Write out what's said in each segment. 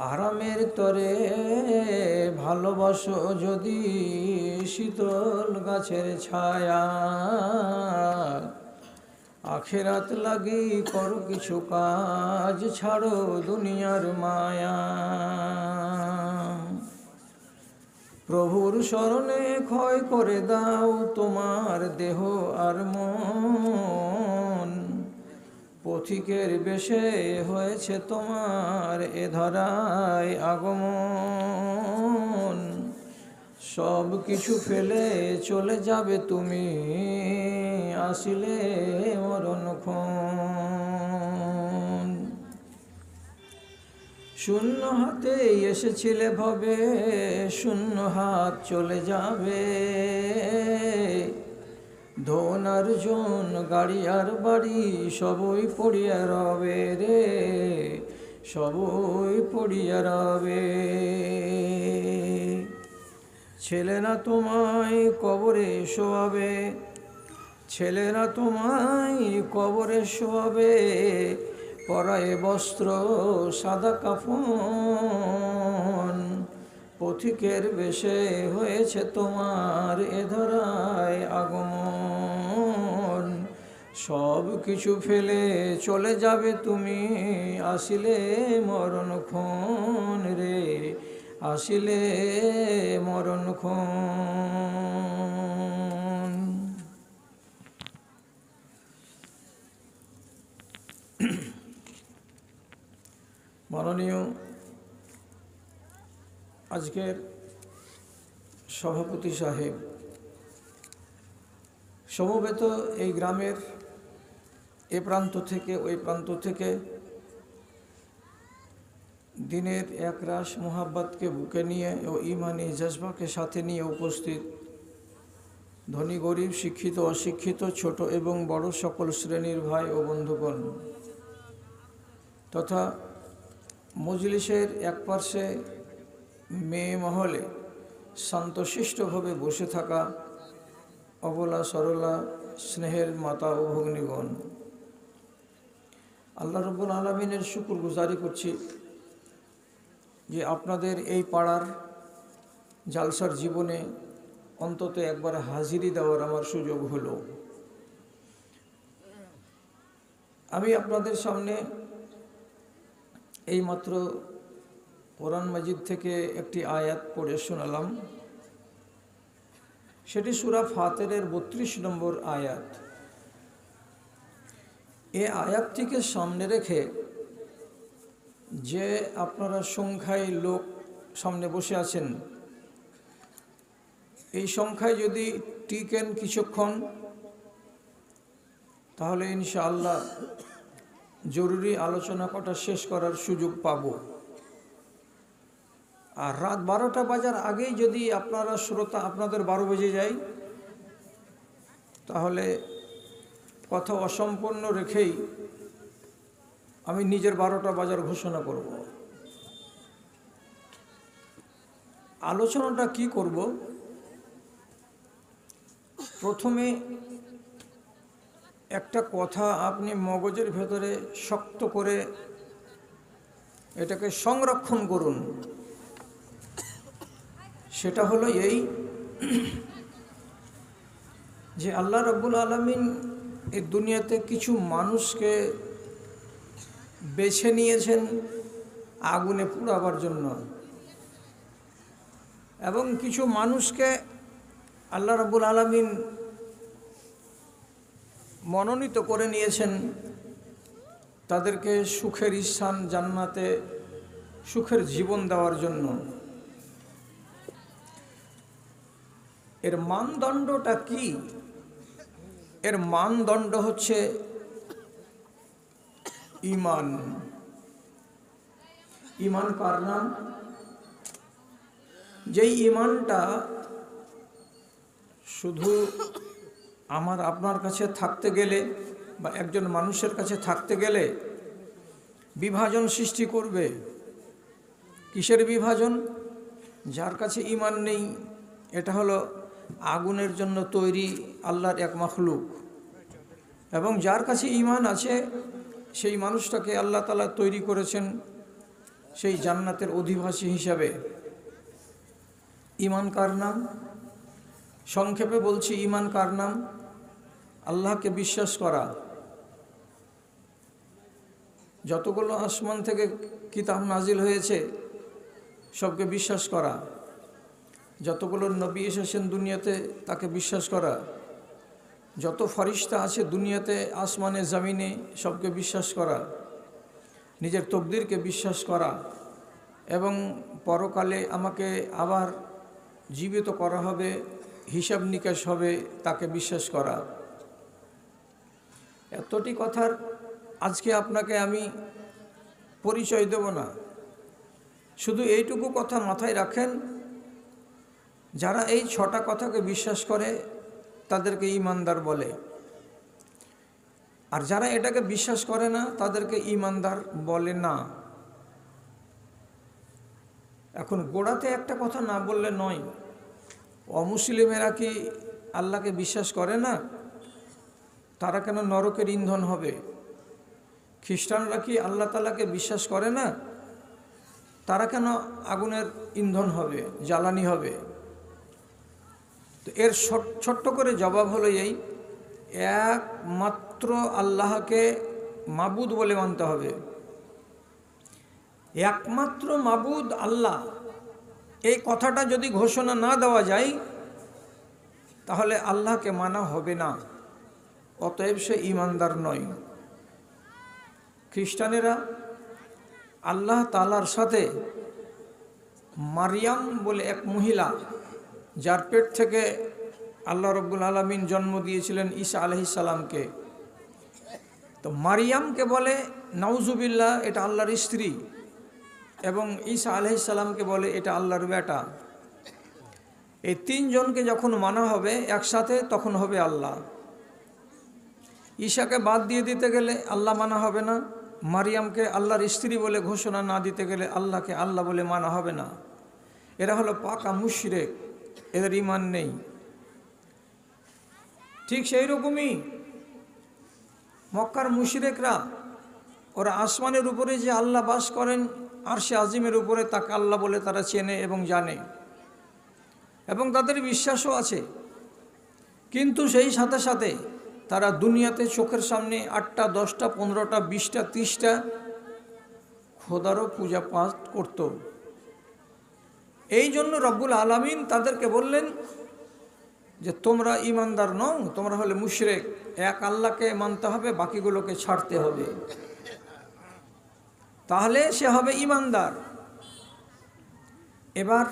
আরামের তরে ভালোবাসো যদি শীতল গাছের ছায়া, আখেরাত লাগি করো কিছু কাজ, ছাড়ো দুনিয়ার মায়া। প্রভুর শরণে ক্ষয় করে দাও তোমার দেহ আর মন, পথিকের বেশে হয়েছে তোমার এ ধরায় আগমন। সব কিছু ফেলে চলে যাবে তুমি, আসিলে মরণক্ষণ। শূন্য হাতে এসেছিলে ভবে, শূন্য হাত চলে যাবে। ধন আর জন গাড়ি আর বাড়ি সবই পড়িয়া রবে রে, সবই পড়িয়া রবে। ছেলে না তোমায় কবরে শোয়াবে, ছেলে না তোমায় কবরে শোয়াবে। পরায়ে বস্ত্র সাদা কাফন, পথিকের বেশে হয়েছে তোমার এ ধরায় আগমন। সব কিছু ফেলে চলে যাবে তুমি, আসিলে মরণক্ষণ রে, আসিলে মরণক্ষণ। মাননীয় আজকের সভাপতি সাহেব, সমবেত এই গ্রামের এ প্রান্ত থেকে ওই প্রান্ত থেকে দিনের একরাশ মোহাব্বতকে বুকে নিয়ে ও ইমানি জজবাকে সাথে নিয়ে উপস্থিত ধনী গরিব, শিক্ষিত অশিক্ষিত, ছোট এবং বড় সকল শ্রেণীর ভাই ও বন্ধুগণ, তথা মজলিসের এক পার্শ্বে মেয়ে মহলে শান্তশিষ্টভাবে বসে থাকা অবলা সরলা স্নেহের মাতা ও ভগ্নীগণ, আল্লাহ রাব্বুল আলামিনের শুকর গুজারি করছি যে আপনাদের এই পাড়ার জালসার জীবনে অন্তত একবার হাজিরি দেওয়ার আমার সুযোগ হলো। আমি আপনাদের সামনে এইমাত্র কোরআন মাজিদ থেকে একটি আয়াত পড়ে শোনালাম। সেটি সূরা ফাতিরের 32 নম্বর আয়াত। এই আয়াতটিকে সামনে রেখে যে আপনারা সংখ্যায় লোক সামনে বসে আছেন, এই সংখ্যায় যদি টিকেন কিছুক্ষণ, তাহলে ইনশাআল্লাহ জরুরি আলোচনা কটা শেষ করার সুযোগ পাব। আর রাত 12টা বাজার আগেই যদি আপনারা শ্রোতা আপনাদের 12 বেজে যায়, তাহলে কথা অসম্পূর্ণ রেখেই আমি নিজের 12টা বাজার ঘোষণা করব। আলোচনাটা কি করব? প্রথমে একটা কথা আপনি মগজের ভেতরে শক্ত করে এটাকে সংরক্ষণ করুন। সেটা হলো এই যে আল্লাহ রাব্বুল আলামিন এই দুনিয়াতে কিছু মানুষকে বেছে নিয়েছেন আগুনে পুড়াবার জন্য, এবং কিছু মানুষকে আল্লাহ রাব্বুল আলামিন মনোনীত করে নিয়েছেন তাদেরকে সুখের স্থান জান্নাতে সুখের জীবন দেওয়ার জন্য। এর মানদণ্ডটা কি? এর মানদণ্ড হচ্ছে ঈমান। ঈমান কার নাম? যেই ঈমানটা শুধু আমার আপনার কাছে থাকতে গেলে বা একজন মানুষের কাছে থাকতে গেলে বিভাজন সৃষ্টি করবে। কিসের বিভাজন? যার কাছে ঈমান নেই, এটা হলো আগুনের জন্য তৈরি আল্লাহর এক মাখলুক, এবং যার কাছে ঈমান আছে সেই মানুষটাকে আল্লাহ তাআলা তৈরি করেছেন সেই জান্নাতের অধিবাসী হিসাবে। ঈমান কার নাম? সংক্ষেপে বলছি, ঈমান কার নাম? আল্লাহকে বিশ্বাস করা, যতগুলো আসমান থেকে কিতাব নাজিল হয়েছে সবকে বিশ্বাস করা, যতগুলো নবী এসেছেন দুনিয়াতে তাকে বিশ্বাস করা, যত ফরিস্তা আছে দুনিয়াতে আসমানে জমিনে সবকে বিশ্বাস করা, নিজের তকদিরকে বিশ্বাস করা, এবং পরকালে আমাকে আবার জীবিত করা হবে, হিসাব নিকাশ হবে, তাকে বিশ্বাস করা। এতটি কথার আজকে আপনাকে আমি পরিচয় দেব না, শুধু এইটুকু কথা মাথায় রাখেন, যারা এই 6টা কথাকে বিশ্বাস করে তাদেরকে ঈমানদার বলে, আর যারা এটাকে বিশ্বাস করে না তাদেরকে ঈমানদার বলে না। এখন গোড়াতে একটা কথা না বললে নয়, অমুসলিমেরা কি আল্লাহকে বিশ্বাস করে না? তারা কেন নরকের ইন্ধন হবে? খ্রিস্টানরা কি আল্লাহ তাআলাকে বিশ্বাস করে না? তারা কেন আগুনের ইন্ধন হবে, জ্বালানি হবে? তো এর ছোট্ট করে জবাব হলো এই, একমাত্র আল্লাহকে মাবুদ বলে মানতে হবে। একমাত্র মাবুদ আল্লাহ, এই কথাটা যদি ঘোষণা না দেওয়া যায় তাহলে আল্লাহকে মানা হবে না, অতএব সে ঈমানদার নয়। খ্রিস্টানেরা আল্লাহ তাআলার সাথে মারিয়াম বলে এক মহিলা, যার পেট থেকে আল্লাহ রব্বুল আলামিন জন্ম দিয়েছিলেন ঈসা আলাইহিস সালামকে, তো মারিয়ামকে বলে নাউজুবিল্লাহ এটা আল্লাহর স্ত্রী, এবং ঈসা আলাইহিস সালামকে বলে এটা আল্লাহর বেটা। এই 3 জনকে যখন মানা হবে একসাথে তখন হবে আল্লাহ। ঈসাকে বাদ দিয়ে দিতে গেলে আল্লাহ মানা হবে না, মারিয়ামকে আল্লাহর স্ত্রী বলে ঘোষণা না দিতে গেলে আল্লাহকে আল্লাহ বলে মানা হবে না। এরা হলো পাকা মুশরিক, এদের ঈমান নেই। ঠিক সেই রকমই মক্কার মুশরিকরা, ওরা আসমানের উপরে যে আল্লাহ বাস করেন আরশে আজিমের উপরে, তাকে আল্লাহ বলে তারা চেনে এবং জানে, এবং তাদের বিশ্বাসও আছে। কিন্তু সেই সাথে সাথে তারা দুনিয়াতে চোখের সামনে 8টা 10টা 15টা 20টা 30টা খোদারও পূজা পাঠ করত। এই জন্য রব্বুল আলামিন তাদেরকে বললেন যে তোমরা ঈমানদার নও, তোমরা হলে মুশরিক, এক আল্লাহকে মানতে হবে, বাকিগুলোকে ছাড়তে হবে, তাহলে সে হবে ঈমানদার। এবার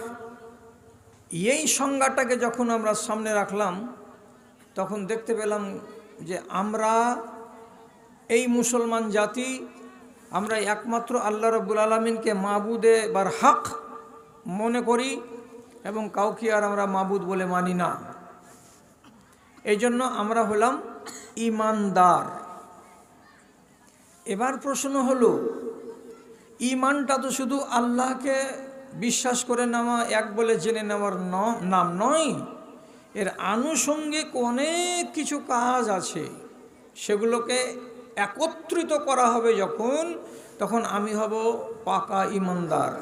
এই সংজ্ঞাটাকে যখন আমরা সামনে রাখলাম তখন দেখতে পেলাম যে আমরা এই মুসলমান জাতি, আমরা একমাত্র আল্লাহ রাব্বুল আলামিনকে মাবুদে বার হক মনে করি এবং কাউকে আর আমরা মাবুদ বলে মানি না। এই জন্য আমরা হলাম ঈমানদার। এবার প্রশ্ন হলো, ঈমানটা তো শুধু আল্লাহকে বিশ্বাস করে নেওয়া, এক বলে জেনে নেওয়ার নাম নয়, এর আনুষঙ্গিক অনেক কিছু কাজ আছে, সেগুলোকে একত্রিত করা হবে যখন, তখন আমি হব পাকা ঈমানদার।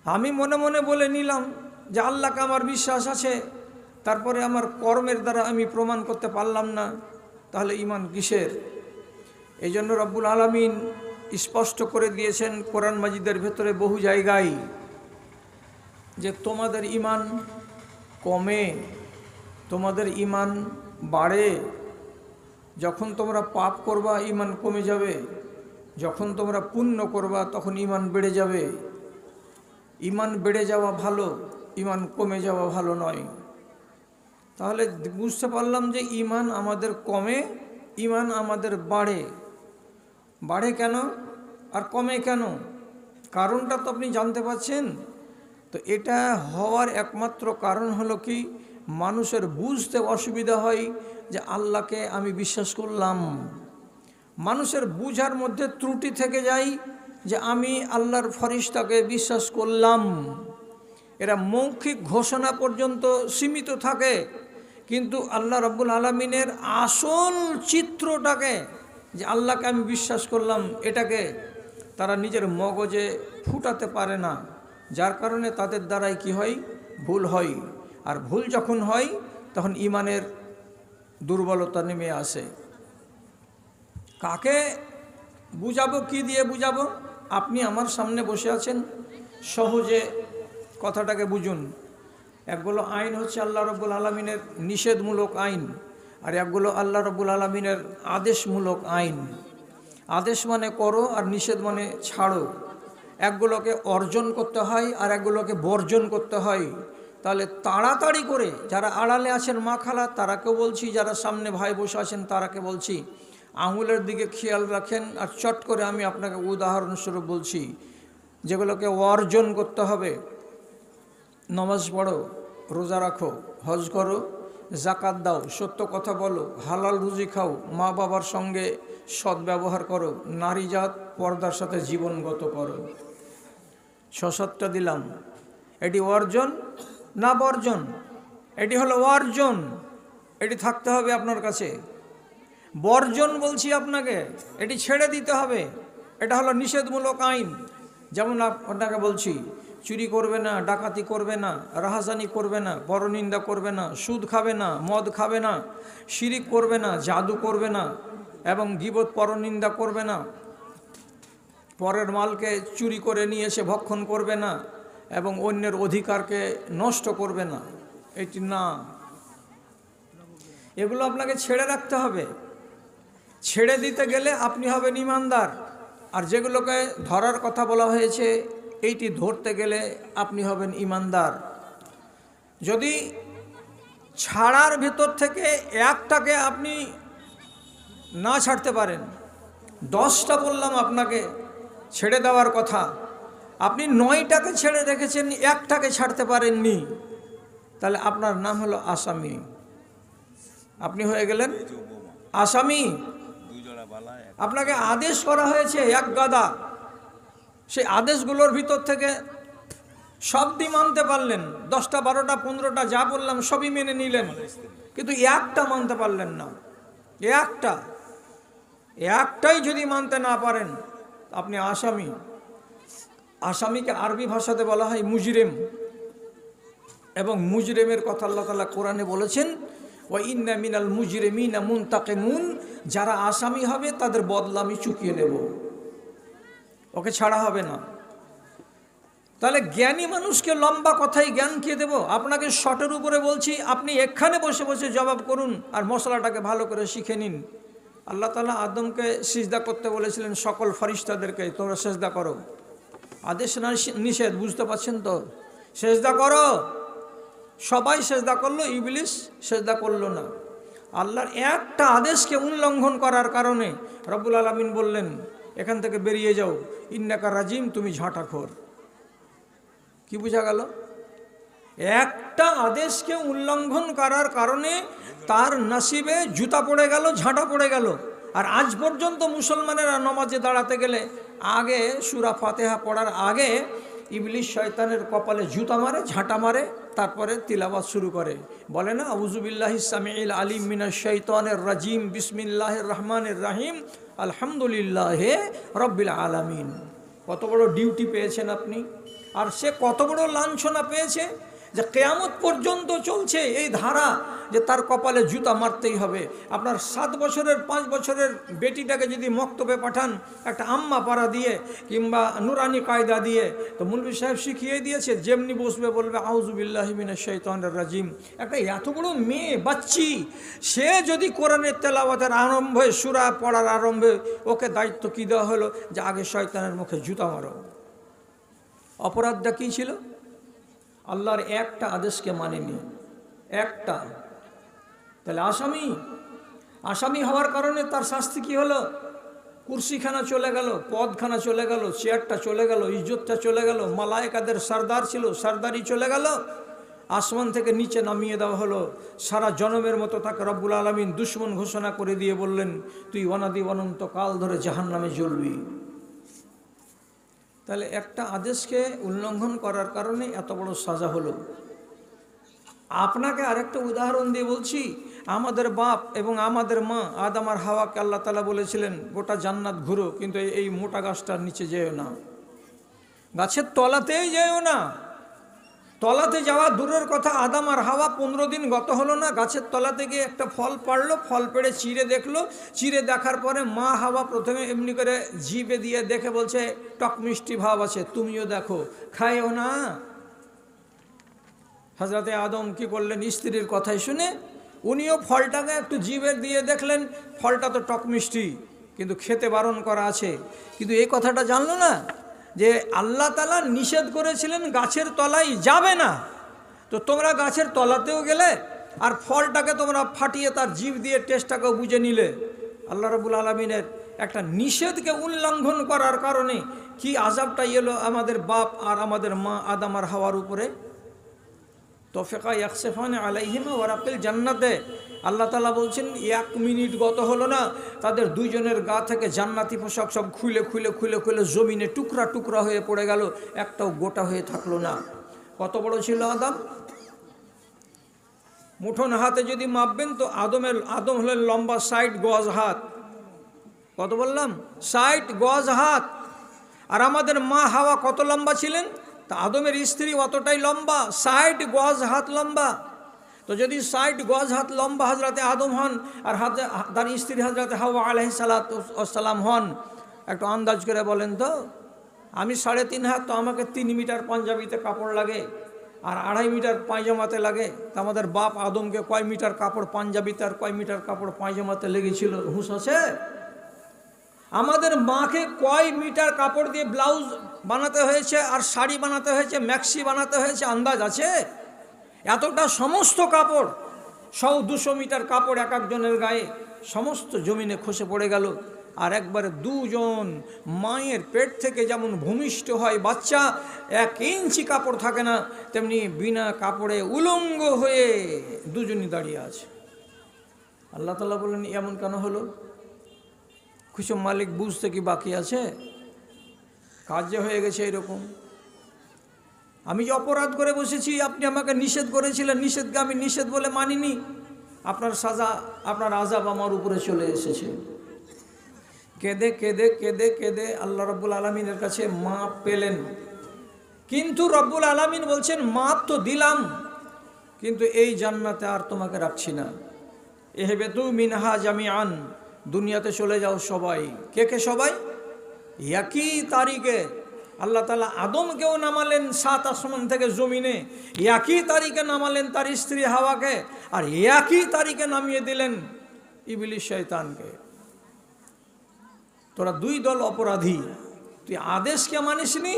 আমি মনে মনে বলে নিলাম যে আল্লাহকে আমার বিশ্বাস আছে, তারপরে আমার কর্মের দ্বারা আমি প্রমাণ করতে পারলাম না, তাহলে ঈমান কিসের? এই জন্য রব্বুল আলামিন স্পষ্ট করে দিয়েছেন কোরআন মাজিদের ভেতরে বহু জায়গায় যে তোমাদের ঈমান কমে, তোমাদের ঈমান বাড়ে। যখন তোমরা পাপ করবা ঈমান কমে যাবে, যখন তোমরা পুণ্য করবা তখন ঈমান বেড়ে যাবে। ঈমান বেড়ে যাওয়া ভালো, ঈমান কমে যাওয়া ভালো নয়। তাহলে বুঝতে পারলাম যে ঈমান আমাদের কমে, ঈমান আমাদের বাড়ে। বাড়ে কেন আর কমে কেন? কারণটা তো আপনি জানতে পারছেন। তো এটা হওয়ার একমাত্র কারণ হলো কি, মানুষের বুঝতে অসুবিধা হয় যে আল্লাহকে আমি বিশ্বাস করলাম। মানুষের বুঝার মধ্যে ত্রুটি থেকে যায় যে আমি আল্লাহর ফরিস্তাকে বিশ্বাস করলাম। এরা মৌখিক ঘোষণা পর্যন্ত সীমিত থাকে, কিন্তু আল্লাহ রাব্বুল আলামিনের আসল চিত্রটাকে, যে আল্লাহকে আমি বিশ্বাস করলাম, এটাকে তারা নিজের মগজে ফুটাতে পারে না, যার কারণে তাদের দ্বারাই কি হয়, ভুল হয়। আর ভুল যখন হয় তখন ইমানের দুর্বলতা নেমে আসে। কাকে বুঝাবো, কি দিয়ে বুঝাবো? আপনি আমার সামনে বসে আছেন, সহজে কথাটাকে বুঝুন। একগুলো আইন হচ্ছে আল্লাহ রব্বুল আলমিনের নিষেধমূলক আইন, আর একগুলো আল্লাহ রব্বুল আলমিনের আদেশমূলক আইন। আদেশ মানে করো আর নিষেধ মানে ছাড়ো। একগুলোকে অর্জন করতে হয় আর একগুলোকে বর্জন করতে হয়। তাহলে তাড়াতাড়ি করে যারা আড়ালে আছেন মা খালা তারাকেও বলছি, যারা সামনে ভাই বসে আছেন তারাকে বলছি, আঙুলের দিকে খেয়াল রাখেন। আর চট করে আমি আপনাকে উদাহরণস্বরূপ বলছি, যেগুলোকে অর্জন করতে হবে: নামাজ পড়ো, রোজা রাখো, হজ করো, জাকাত দাও, সত্য কথা বলো, হালাল রুজি খাও, মা বাবার সঙ্গে সদ্ব্যবহার করো, নারী জাত পর্দার সাথে জীবনগত করো। 6-7টা দিলাম। এটি অর্জন না বর্জন? এটি হলো অর্জন, এটি থাকতে হবে আপনার কাছে। বর্জন বলছি আপনাকে, এটি ছেড়ে দিতে হবে। এটা হলো নিষেধমূলক আইন। যেমন আপনাকে বলছি, চুরি করবে না, ডাকাতি করবে না, রাহাজানি করবে না, পরনিন্দা করবে না, সুদ খাবে না, মদ খাবে না, শিরিক করবে না, জাদু করবে না, এবং গীবত পরনিন্দা করবে না, পরের মালকে চুরি করে নিয়ে এসে ভক্ষণ করবে না, এবং অন্যের অধিকারকে নষ্ট করবে না। এটি না, এগুলো আপনাকে ছেড়ে রাখতে হবে। ছেড়ে দিতে গেলে আপনি হবেন ইমানদার। আর যেগুলোকে ধরার কথা বলা হয়েছে, এইটি ধরতে গেলে আপনি হবেন ইমানদার। যদি ছাড়ার ভেতর থেকে একটাকে আপনি না ছাড়তে পারেন, 10টা বললাম আপনাকে ছেড়ে দেওয়ার কথা, আপনি 9টাকে ছেড়ে রেখেছেন, একটাকে ছাড়তে পারেননি, তাহলে আপনার নাম হলো আসামি। আপনি হয়ে গেলেন আসামি। আপনাকে আদেশ করা হয়েছে এক গাদা, সেই আদেশগুলোর ভিতর থেকে সবই মানতে পারলেন, 10টা 12টা 15টা যা বললাম সবই মেনে নিলেন, কিন্তু একটা মানতে পারলেন না। একটাই যদি মানতে না পারেন, আপনি আসামি। আসামিকে আরবি ভাষাতে বলা হয় মুজরিম, এবং মুজরিমের কথা আল্লাহ তাআলা কোরআনে বলেছেন, ওয়া ইন্না মিনাল মুজরিমিনা মুনতাকিমুন, যারা আসামি হবে তাদের বদলা আমি চুকিয়ে নেব, ওকে ছাড়া হবে না। তাহলে জ্ঞানী মানুষকে লম্বা কথাই জ্ঞান কে দেব? আপনাকে শর্টের উপরে বলছি, আপনি এখানে বসে বসে জবাব করুন আর মশলাটাকে ভালো করে শিখে নিন। আল্লাহ তাআলা আদমকে সিজদা করতে বলেছিলেন সকল ফেরেশতাদেরকে, তোমরা সিজদা করো। আদেশ না নিষেধ, বুঝতে পারছেন তো? সিজদা করো। সবাই সিজদা করলো, ইবলিস সিজদা করলো না। আল্লাহর একটা আদেশকে উল্লঙ্ঘন করার কারণে রব্বুল আলামিন বললেন, এখান থেকে বেরিয়ে যাও, ইন্নাকা রাজিম, তুমি ঝাঁটাখোর। কি বোঝা গেল? একটা আদেশকে উল্লঙ্ঘন করার কারণে তার নসিবে জুতা পড়ে গেল, ঝাঁটা পড়ে গেল। আর আজ পর্যন্ত মুসলমানেরা নামাজে দাঁড়াতে গেলে আগে সূরা ফাতিহা পড়ার আগে ইবলিস শয়তানের কপালে জুতা মারে, ঝাঁটা মারে, তারপরে তিলাওয়াত শুরু করে। বলে না, আউযু বিল্লাহিস সামিউল আলিম মিনাশ শাইতানির রাজিম, বিসমিল্লাহির রহমানির রহিম, আলহামদুলিল্লাহি রাব্বিল আলামিন। কত বড় ডিউটি পেয়েছেন আপনি, আর সে কত বড় লাঞ্ছনা পেয়েছে যে কিয়ামত পর্যন্ত চলছে এই ধারা যে তার কপালে জুতা মারতেই হবে। আপনার 7 বছরের 5 বছরের বেটিটাকে যদি মক্তবে পাঠান একটা আম্মা পাড়া দিয়ে কিংবা নুরানি কায়দা দিয়ে, তো মৌলভী সাহেব শিখিয়ে দিয়েছে, যেমনি বসবে বলবে আউযু বিল্লাহি মিনাশ শাইতানির রাজিম। একটা এত বড় মেয়ে বাচ্চি, সে যদি কোরআনের তেলাওয়াতের আরম্ভে, সূরা পড়ার আরম্ভে, ওকে দায়িত্ব কী দেওয়া হলো যে আগে শয়তানের মুখে জুতা মারো। অপরাধটা কী ছিল? আল্লাহর একটা আদেশকে মানেনি, একটা। তাহলে আসামি হওয়ার কারণে তার শাস্তি কি হলো? কুরসিখানা চলে গেল, পদখানা চলে গেল, চেয়ারটা চলে গেল, ইজ্জতটা চলে গেল, মালায়েকাদের সরদার ছিল, সরদারি চলে গেল, আসমান থেকে নিচে নামিয়ে দেওয়া হলো। সারা জনমের মতো তাকে রব্বুল আলামিন দুশমন ঘোষণা করে দিয়ে বললেন, তুই অনাদি অনন্তকাল ধরে জাহান্নামে জ্বলবি। তাহলে একটা আদেশকে উল্লঙ্ঘন করার কারণে এত বড় সাজা হলো। আপনাকে আরেকটা উদাহরণ দিয়ে বলছি, আমাদের বাপ এবং আমাদের মা আদম আর হাওয়াকে আল্লাহ তাআলা বলেছিলেন গোটা জান্নাত ঘুরো, কিন্তু এই মোটা গাছটার নিচে যেও না, গাছের তলাতেই যেও না। তলাতে যাওয়া দূরের কথা, আদম আর হাওয়া 15 দিন গত হলো না, গাছের তলাতে গিয়ে একটা ফল পাড়লো, ফল পেড়ে চিড়ে দেখলো। চিড়ে দেখার পরে মা হাওয়া প্রথমে এমনি করে জিভে দিয়ে দেখে বলছে টক মিষ্টি ভাব আছে, তুমিও দেখো, খায়ও না। হযরতে আদম কি করলেন, স্ত্রীর কথাই শুনে উনিও ফলটাকে একটু জিভে দিয়ে দেখলেন, ফলটা তো টক মিষ্টি, কিন্তু খেতে বারণ করা আছে। কিন্তু এই কথাটা জানলো না যে আল্লাহ তাআলা নিষেধ করেছিলেন গাছের তলায় যাবে না, তো তোমরা গাছের তলাতেও গেলে আর ফলটাকে তোমরা ফাটিয়ে তার জিভ দিয়ে টেস্টটাকেও বুঝে নিলে। আল্লাহ রাব্বুল আলামিনের একটা নিষেধকে উল্লঙ্ঘন করার কারণে কি আযাবটা এলো আমাদের বাপ আর আমাদের মা আদম আর হাওয়ার উপরে। তফিকা ইয়াকসিফানে আলাইহিমা ওয়ারাকিল জান্নাতে, আল্লাহ তাআলা বলছেন 1 মিনিট গত হলো না, তাদের দুইজনের গা থেকে জান্নাতি পোশাক সব খুলে খুলে খুলে খুলে জমিনে টুকরা টুকরা হয়ে পড়ে গেল, একটাও গোটা হয়ে থাকলো না। কত বড় ছিল আদম? মুঠোন হাতে যদি মাপবেন তো আদম হলেন লম্বা 60 গজ হাত। কত বললাম? 60 গজ হাত। আর আমাদের মা হাওয়া কত লম্বা ছিলেন? তা আদমের স্ত্রী অতটাই লম্বা, 60 গজ হাত লম্বা। তো যদি 60 গজ হাত লম্বা হযরতে আদম হন আর তার স্ত্রী হযরতে হাওয়া আলাইহিস সালাতু ওয়াস সালাম হন, একটু আন্দাজ করে বলেন তো। আমি 3.5 হাত, তো আমাকে 3 মিটার পাঞ্জাবিতে কাপড় লাগে আর 2.5 মিটার পায়জামাতে লাগে। তা আমাদের বাপ আদমকে কয় মিটার কাপড় পাঞ্জাবিতে আর কয় মিটার কাপড় পায়জামাতে লেগেছিল, হুঁশ আছে? আমাদের মাকে কয় মিটার কাপড় দিয়ে ব্লাউজ বানাতে হয়েছে আর শাড়ি বানাতে হয়েছে, ম্যাক্সি বানাতে হয়েছে, আন্দাজ আছে? এতটা সমস্ত কাপড়, 100-200 মিটার কাপড় এক একজনের গায়ে, সমস্ত জমিনে খসে পড়ে গেল। আর একবারে দুজন মায়ের পেট থেকে যেমন ভূমিষ্ঠ হয় বাচ্চা, 1 ইঞ্চি কাপড় থাকে না, তেমনি বিনা কাপড়ে উলঙ্গ হয়ে দুজনই দাঁড়িয়ে আছে। আল্লাহ তাআলা বললেন এমন কেন হলো? কিছু মালিক বুঝতে কি বাকি আছে? কাজ যে হয়ে গেছে এরকম। আমি যে অপরাধ করে বসেছি, আপনি আমাকে নিষেধ করেছিলেন, নিষেধকে আমি নিষেধ বলে মানিনি, আপনার সাজা, আপনার আযাব আমার উপরে চলে এসেছে। কেঁদে কেঁদে কেঁদে কেঁদে আল্লাহ রাব্বুল আলামিনের কাছে মাপ পেলেন। কিন্তু রব্বুল আলামিন বলছেন মাপ তো দিলাম, কিন্তু এই জান্নাতে আর তোমাকে রাখছি না। ইহবিতু মিনহা জামিআন, দুনিয়াতে চলে যাও সবাই। কে কে সবাই? একই তারিখে আল্লাহ তাআলা আদমকেও নামালেন 7 আসমান থেকে জমিনে, একই তারিখে নামালেন তার স্ত্রী হাওয়াকে, আর একই তারিখে নামিয়ে দিলেন ইবলিস শয়তানকে। তোরা 2 দল অপরাধী, তুই আদেশকে মানিসনি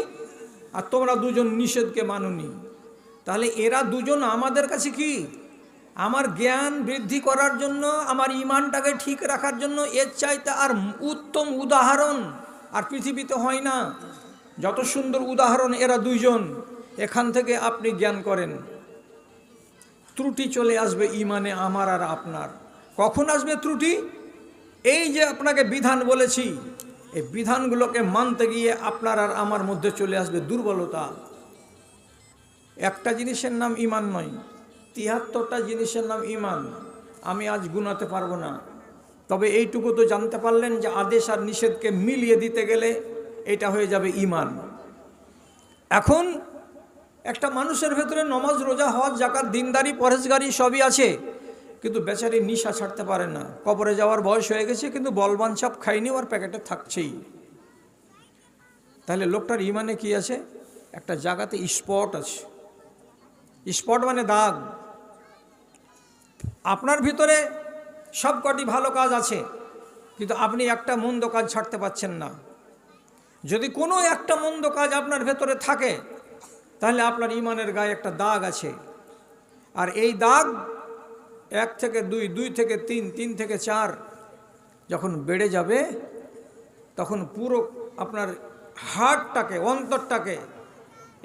আর তোমরা দুজন নিষেধকে মানোনি। তাহলে এরা দুজন আমাদের কাছে কি? আমার জ্ঞান বৃদ্ধি করার জন্য, আমার ইমানটাকে ঠিক রাখার জন্য এর চাইতে আর উত্তম উদাহরণ আর পৃথিবীতে হয় না। যত সুন্দর উদাহরণ এরা দুইজন। এখান থেকে আপনি জ্ঞান করেন, ত্রুটি চলে আসবে ইমানে আমার আর আপনার। কখন আসবে ত্রুটি? এই যে আপনাকে বিধান বলেছি, এই বিধানগুলোকে মানতে গিয়ে আপনার আর আমার মধ্যে চলে আসবে দুর্বলতা। একটা জিনিসের নাম ইমান নয়, 73টা জিনিসের নাম ইমান। আমি আজ গুনাতে পারবো না, তবে এইটুকু তো জানতে পারলেন যে আদেশ আর নিষেধকে মিলিয়ে দিতে গেলে এটা হয়ে যাবে ইমান। এখন একটা মানুষের ভেতরে নমাজ, রোজা, হজ, যাকাত, দিনদারি, পরহেজগারি সবই আছে, কিন্তু বেচারি নিশা ছাড়তে পারে না। কবরে যাওয়ার বয়স হয়ে গেছে, কিন্তু বলবান চাপ খাইনি, ওর প্যাকেটে থাকছেই। তাহলে লোকটার ইমানে কি আছে? একটা জায়গাতে স্পট আছে। স্পট মানে দাগ। আপনার ভিতরে সব কটি ভালো কাজ আছে, কিন্তু আপনি একটা মন্দ কাজ ছাড়তে পারছেন না। যদি কোনো একটা মন্দ কাজ আপনার ভেতরে থাকে, তাহলে আপনার ইমানের গায়ে একটা দাগ আছে। আর এই দাগ 1 থেকে 2, 2 থেকে 3, 3 থেকে 4 যখন বেড়ে যাবে, তখন পুরো আপনার হার্টটাকে, অন্তরটাকে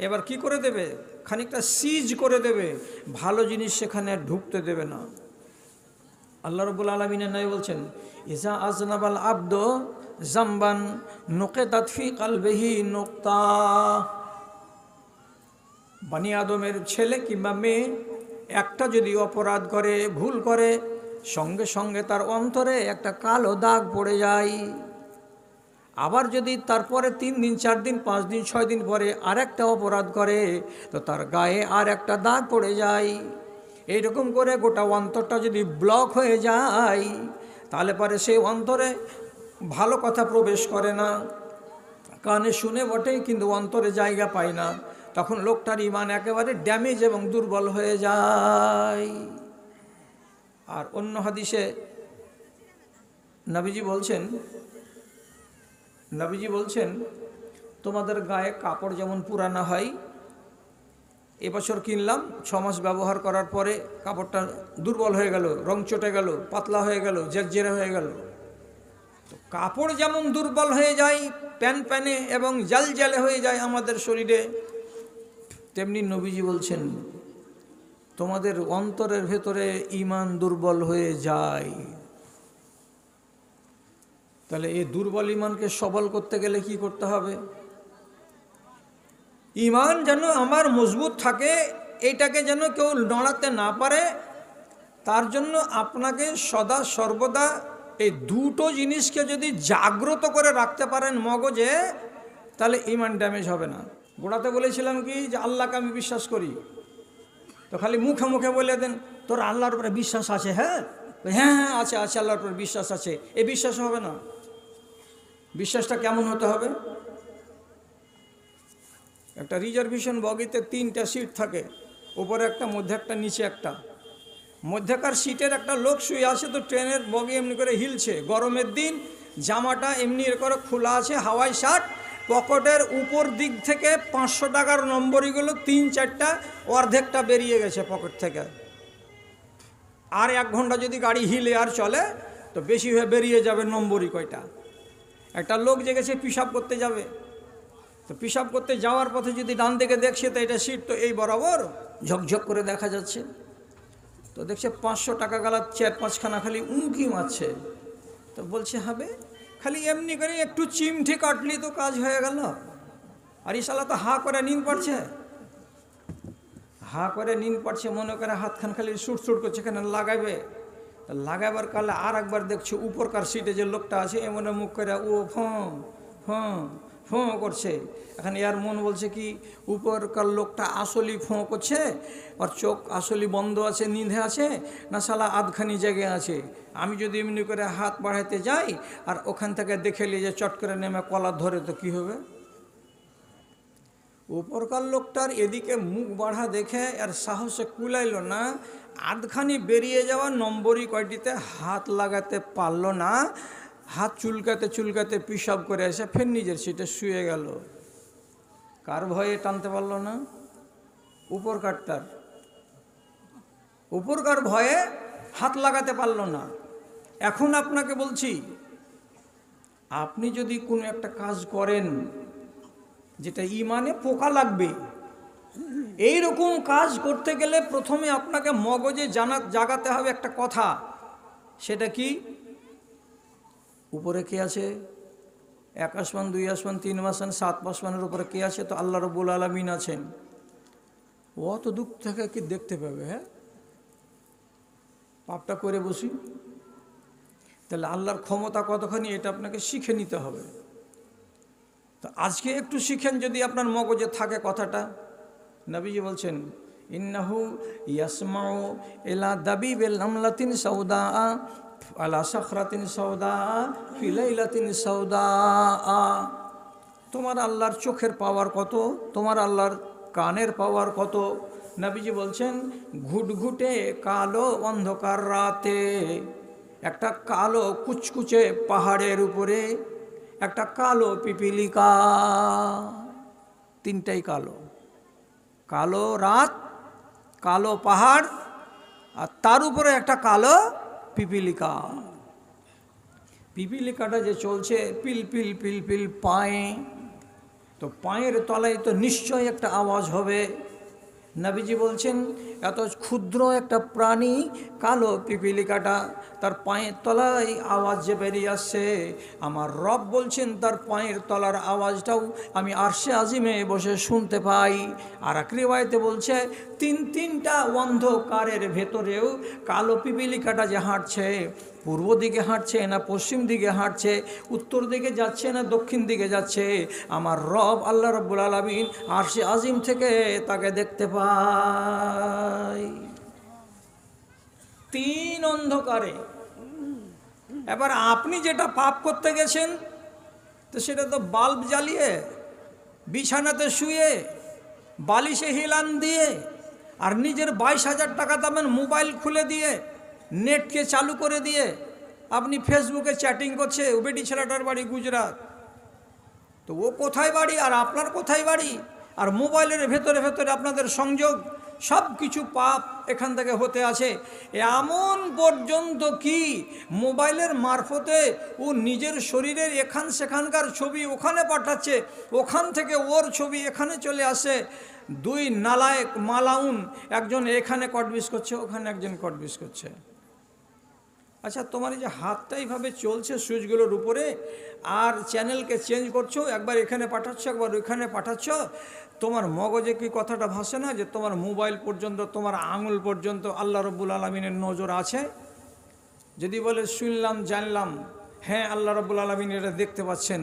এবার কি করে দেবে? খানিকটা সিজ করে দেবে, ভালো জিনিস সেখানে ঢুকতে দেবে না। আল্লাহ রাব্বুল আলামিনের নয় বলছেন, ইজা আজনাবাল আব্দ জামবান নুকিতাত ফি কলবিহি নুকতা। বনি আদমের ছেলে কিংবা মেয়ে একটা যদি অপরাধ করে, ভুল করে, সঙ্গে সঙ্গে তার অন্তরে একটা কালো দাগ পড়ে যায়। আবার যদি তারপরে 3 দিন 4 দিন 5 দিন 6 দিন পরে আরেকটা অপরাধ করে, তো তার গায়ে আর একটা দাগ পড়ে যায়। এইরকম করে গোটা অন্তরটা যদি ব্লক হয়ে যায়, তাহলে পরে সেই অন্তরে ভালো কথা প্রবেশ করে না। কানে শুনে বটে, কিন্তু অন্তরে জায়গা পায় না। তখন লোকটার ঈমান একেবারে ড্যামেজ এবং দুর্বল হয়ে যায়। আর অন্য হাদিসে নবীজি বলছেন, তোমাদের গায়ে কাপড় যেমন পুরানো হয়, এবছর কিনলাম, 6 মাস ব্যবহার করার পরে কাপড়টা দুর্বল হয়ে গেল, রং চটে গেল, পাতলা হয়ে গেল, জেরজেরে হয়ে গেল। তো কাপড় যেমন দুর্বল হয়ে যায়, প্যানে এবং জালজালে হয়ে যায় আমাদের শরীরে, তেমনি নবীজি বলছেন তোমাদের অন্তরের ভেতরে ঈমান দুর্বল হয়ে যায়। তাহলে এই দুর্বল ঈমানকে সবল করতে গেলে কি করতে হবে? ঈমান যেন আমার মজবুত থাকে, এইটাকে যেন কেউ নড়াতে না পারে, তার জন্য আপনাকে সদা সর্বদা এই দুটো জিনিসকে যদি জাগ্রত করে রাখতে পারেন মগজে, তাহলে ঈমান ড্যামেজ হবে না। গোড়াতে বলেছিলাম কি যে আল্লাহকে আমি বিশ্বাস করি, তো খালি মুখে মুখে বলে দেন তোর আল্লাহর উপরে বিশ্বাস আছে? হ্যাঁ হ্যাঁ হ্যাঁ আছে আছে, আল্লাহর উপরে বিশ্বাস আছে, এই বিশ্বাস হবে না। বিশ্বাসটা কেমন হতে হবে? একটা রিজার্ভেশন বগিতে 3টা সিট থাকে, উপরে একটা, মধ্যে একটা, নিচে একটা। মধ্যেকার সিটের একটা লোক শুয়ে আছে, তো ট্রেনের বগি এমনি করে হিলছে, গরমের দিন, জামাটা এমনি এর করে খোলা আছে, হাওয়াই শার্ট, পকেটের উপর দিক থেকে 500 টাকার নম্বরগুলো 3-4টা, অর্ধেকটা বেরিয়ে গেছে পকেট থেকে। আর 1 ঘন্টা যদি গাড়ি হিলে আর চলে, তো বেশি হয়ে বেরিয়ে যাবে নম্বরই কয়টা। একটা লোক জেগেছে পিশাব করতে যাবে, তো পিশাব করতে যাওয়ার পথে যদি ডান দিকে দেখছে, তো এটা সিট তো এই বরাবর ঝকঝক করে দেখা যাচ্ছে, তো দেখছে 500 টাকা গালা 4-5খানা খালি উঁকি মারছে। তো বলছে হবে খালি এমনি করে একটু চিমঠে কাটলি তো কাজ হয়ে গেল। আর এই শালা তো হা করে নিন পারছে, মনে করে হাতখান খালি সুট করছে, এখানে লাগাবে। লাগাবার কালে আর একবার দেখছে উপরকার সিটে যে লোকটা আছে, এমন মুখ করে ও ফোঁ করছে। এখন এর মন বলছে কি উপরকার লোকটা আসলি ফোঁ করছে, আর চোখ আসলি বন্ধ আছে, নিঁধে আছে, না শালা আধখানি জায়গায় আছে। আমি যদি এমনি করে হাত বাড়াইতে যাই আর ওখান থেকে দেখে নিয়ে যে চট করে নেমে কলার ধরে, তো কি হবে? উপরকার লোকটার এদিকে মুখ বাড়া দেখে আর সাহসে কুলাইল না, আধখানি বেরিয়ে যাওয়া নম্বরই কয়টিতে হাত লাগাতে পারল না, হাত চুলকাতে পিশাব করে এসে ফের নিজের সিটে শুয়ে গেল। কার ভয়ে টানতে পারল না? উপরকার ভয়ে হাত লাগাতে পারল না। এখন আপনাকে বলছি, আপনি যদি কোনো একটা কাজ করেন যেটা ঈমানে পোকা লাগবে, এই রকম কাজ করতে গেলে প্রথমে আপনাকে মগজে জাগাতে হবে একটা কথা। সেটা কি? উপরে কে আছে? 1 আসমান 2 আসমান 3 আসমান 7 আসমানের উপরে কে আছে? তো আল্লাহ রাব্বুল আলামিন আছেন। অত দূর থেকে কি দেখতে পাবে? হ্যাঁ, পাপটা করে বসি, তাহলে আল্লাহর ক্ষমতা কতখানি এটা আপনাকে শিখে নিতে হবে। তো আজকে একটু শিখেন যদি আপনার মগজে থাকে কথাটা। নবীজি বলছেন ইন্নাহু ইয়াসমাউ ইলা দাবিবিল নামলাতিন সাউদা আলা সাখরাতিন সাউদা ফি লাইলাতিন সাউদা। তোমার আল্লাহর চোখের পাওয়ার কত, তোমার আল্লাহর কানের পাওয়ার কত? নবীজি বলছেন ঘুটঘুটে কালো অন্ধকার রাতে একটা কালো কুচকুচে পাহাড়ের উপরে একটা কালো পিপিলিকা, 3টাই কালো, কালো রাত, কালো পাহাড়, আর তার উপরে একটা কালো পিপিলিকা। পিপিলিকাটা যে চলছে পিল পিল পিল পিল পায়ে, তো পায়ের তলায় তো নিশ্চয়ই একটা আওয়াজ হবে। নবীজি বলছেন এত ক্ষুদ্র একটা প্রাণী কালো পিপিলিকাটা, তার পায়ের তলায় আওয়াজ যে বেরিয়ে আসছে, আমার রব বলছেন তার পায়ের তলার আওয়াজটাও আমি আরশে আজিমে বসে শুনতে পাই। আর এক রিওয়ায়াতে বলছে তিনটা অন্ধকারের ভেতরেও কালো পিপিলিকাটা যে হাঁটছে, পূর্ব দিকে হাঁটছে না পশ্চিম দিকে হাঁটছে, উত্তর দিকে যাচ্ছে না দক্ষিণ দিকে যাচ্ছে, আমার রব আল্লাহ রাব্বুল আলামিন আরশে আজিম থেকে তাকে দেখতে পাই। তিন অন্ধকারে। এবার আপনি যেটা পাপ করতে গেছেন তো সেটা তো বাল্ব জ্বালিয়ে, বিছানাতে শুয়ে, বালিশে হিলান দিয়ে, আর নিজের 22,000 টাকা দামের মোবাইল খুলে দিয়ে, নেটকে চালু করে দিয়ে আপনি ফেসবুকে চ্যাটিং করছে। ও বেটি ছেলেটার বাড়ি গুজরাট, তো ও কোথায় বাড়ি আর আপনার কোথায় বাড়ি, আর মোবাইলের ভেতরে ভেতরে আপনাদের সংযোগ, সব কিছু পাপ এখান থেকে হতে আছে। এমন পর্যন্ত কি মোবাইলের মারফতে ও নিজের শরীরের এখান সেখানকার ছবি ওখানে পাঠাচ্ছে, ওখান থেকে ওর ছবি এখানে চলে আসে। দুই নালায়েক মালাউন, একজন এখানে কটবিস করছে, ওখানে একজন কটবিস করছে। আচ্ছা, তোমার এই যে হাতটা এইভাবে চলছে সুইচগুলোর উপরে, আর চ্যানেলকে চেঞ্জ করছো, একবার এখানে পাঠাচ্ছ একবার ওইখানে পাঠাচ্ছ, তোমার মগজে কি কথাটা ভাসে না যে তোমার মোবাইল পর্যন্ত, তোমার আঙুল পর্যন্ত আল্লাহ রাব্বুল আলামিনের নজর আছে? যদি বলে শুনলাম জানলাম, হ্যাঁ আল্লাহ রাব্বুল আলামিন এটা দেখতে পাচ্ছেন,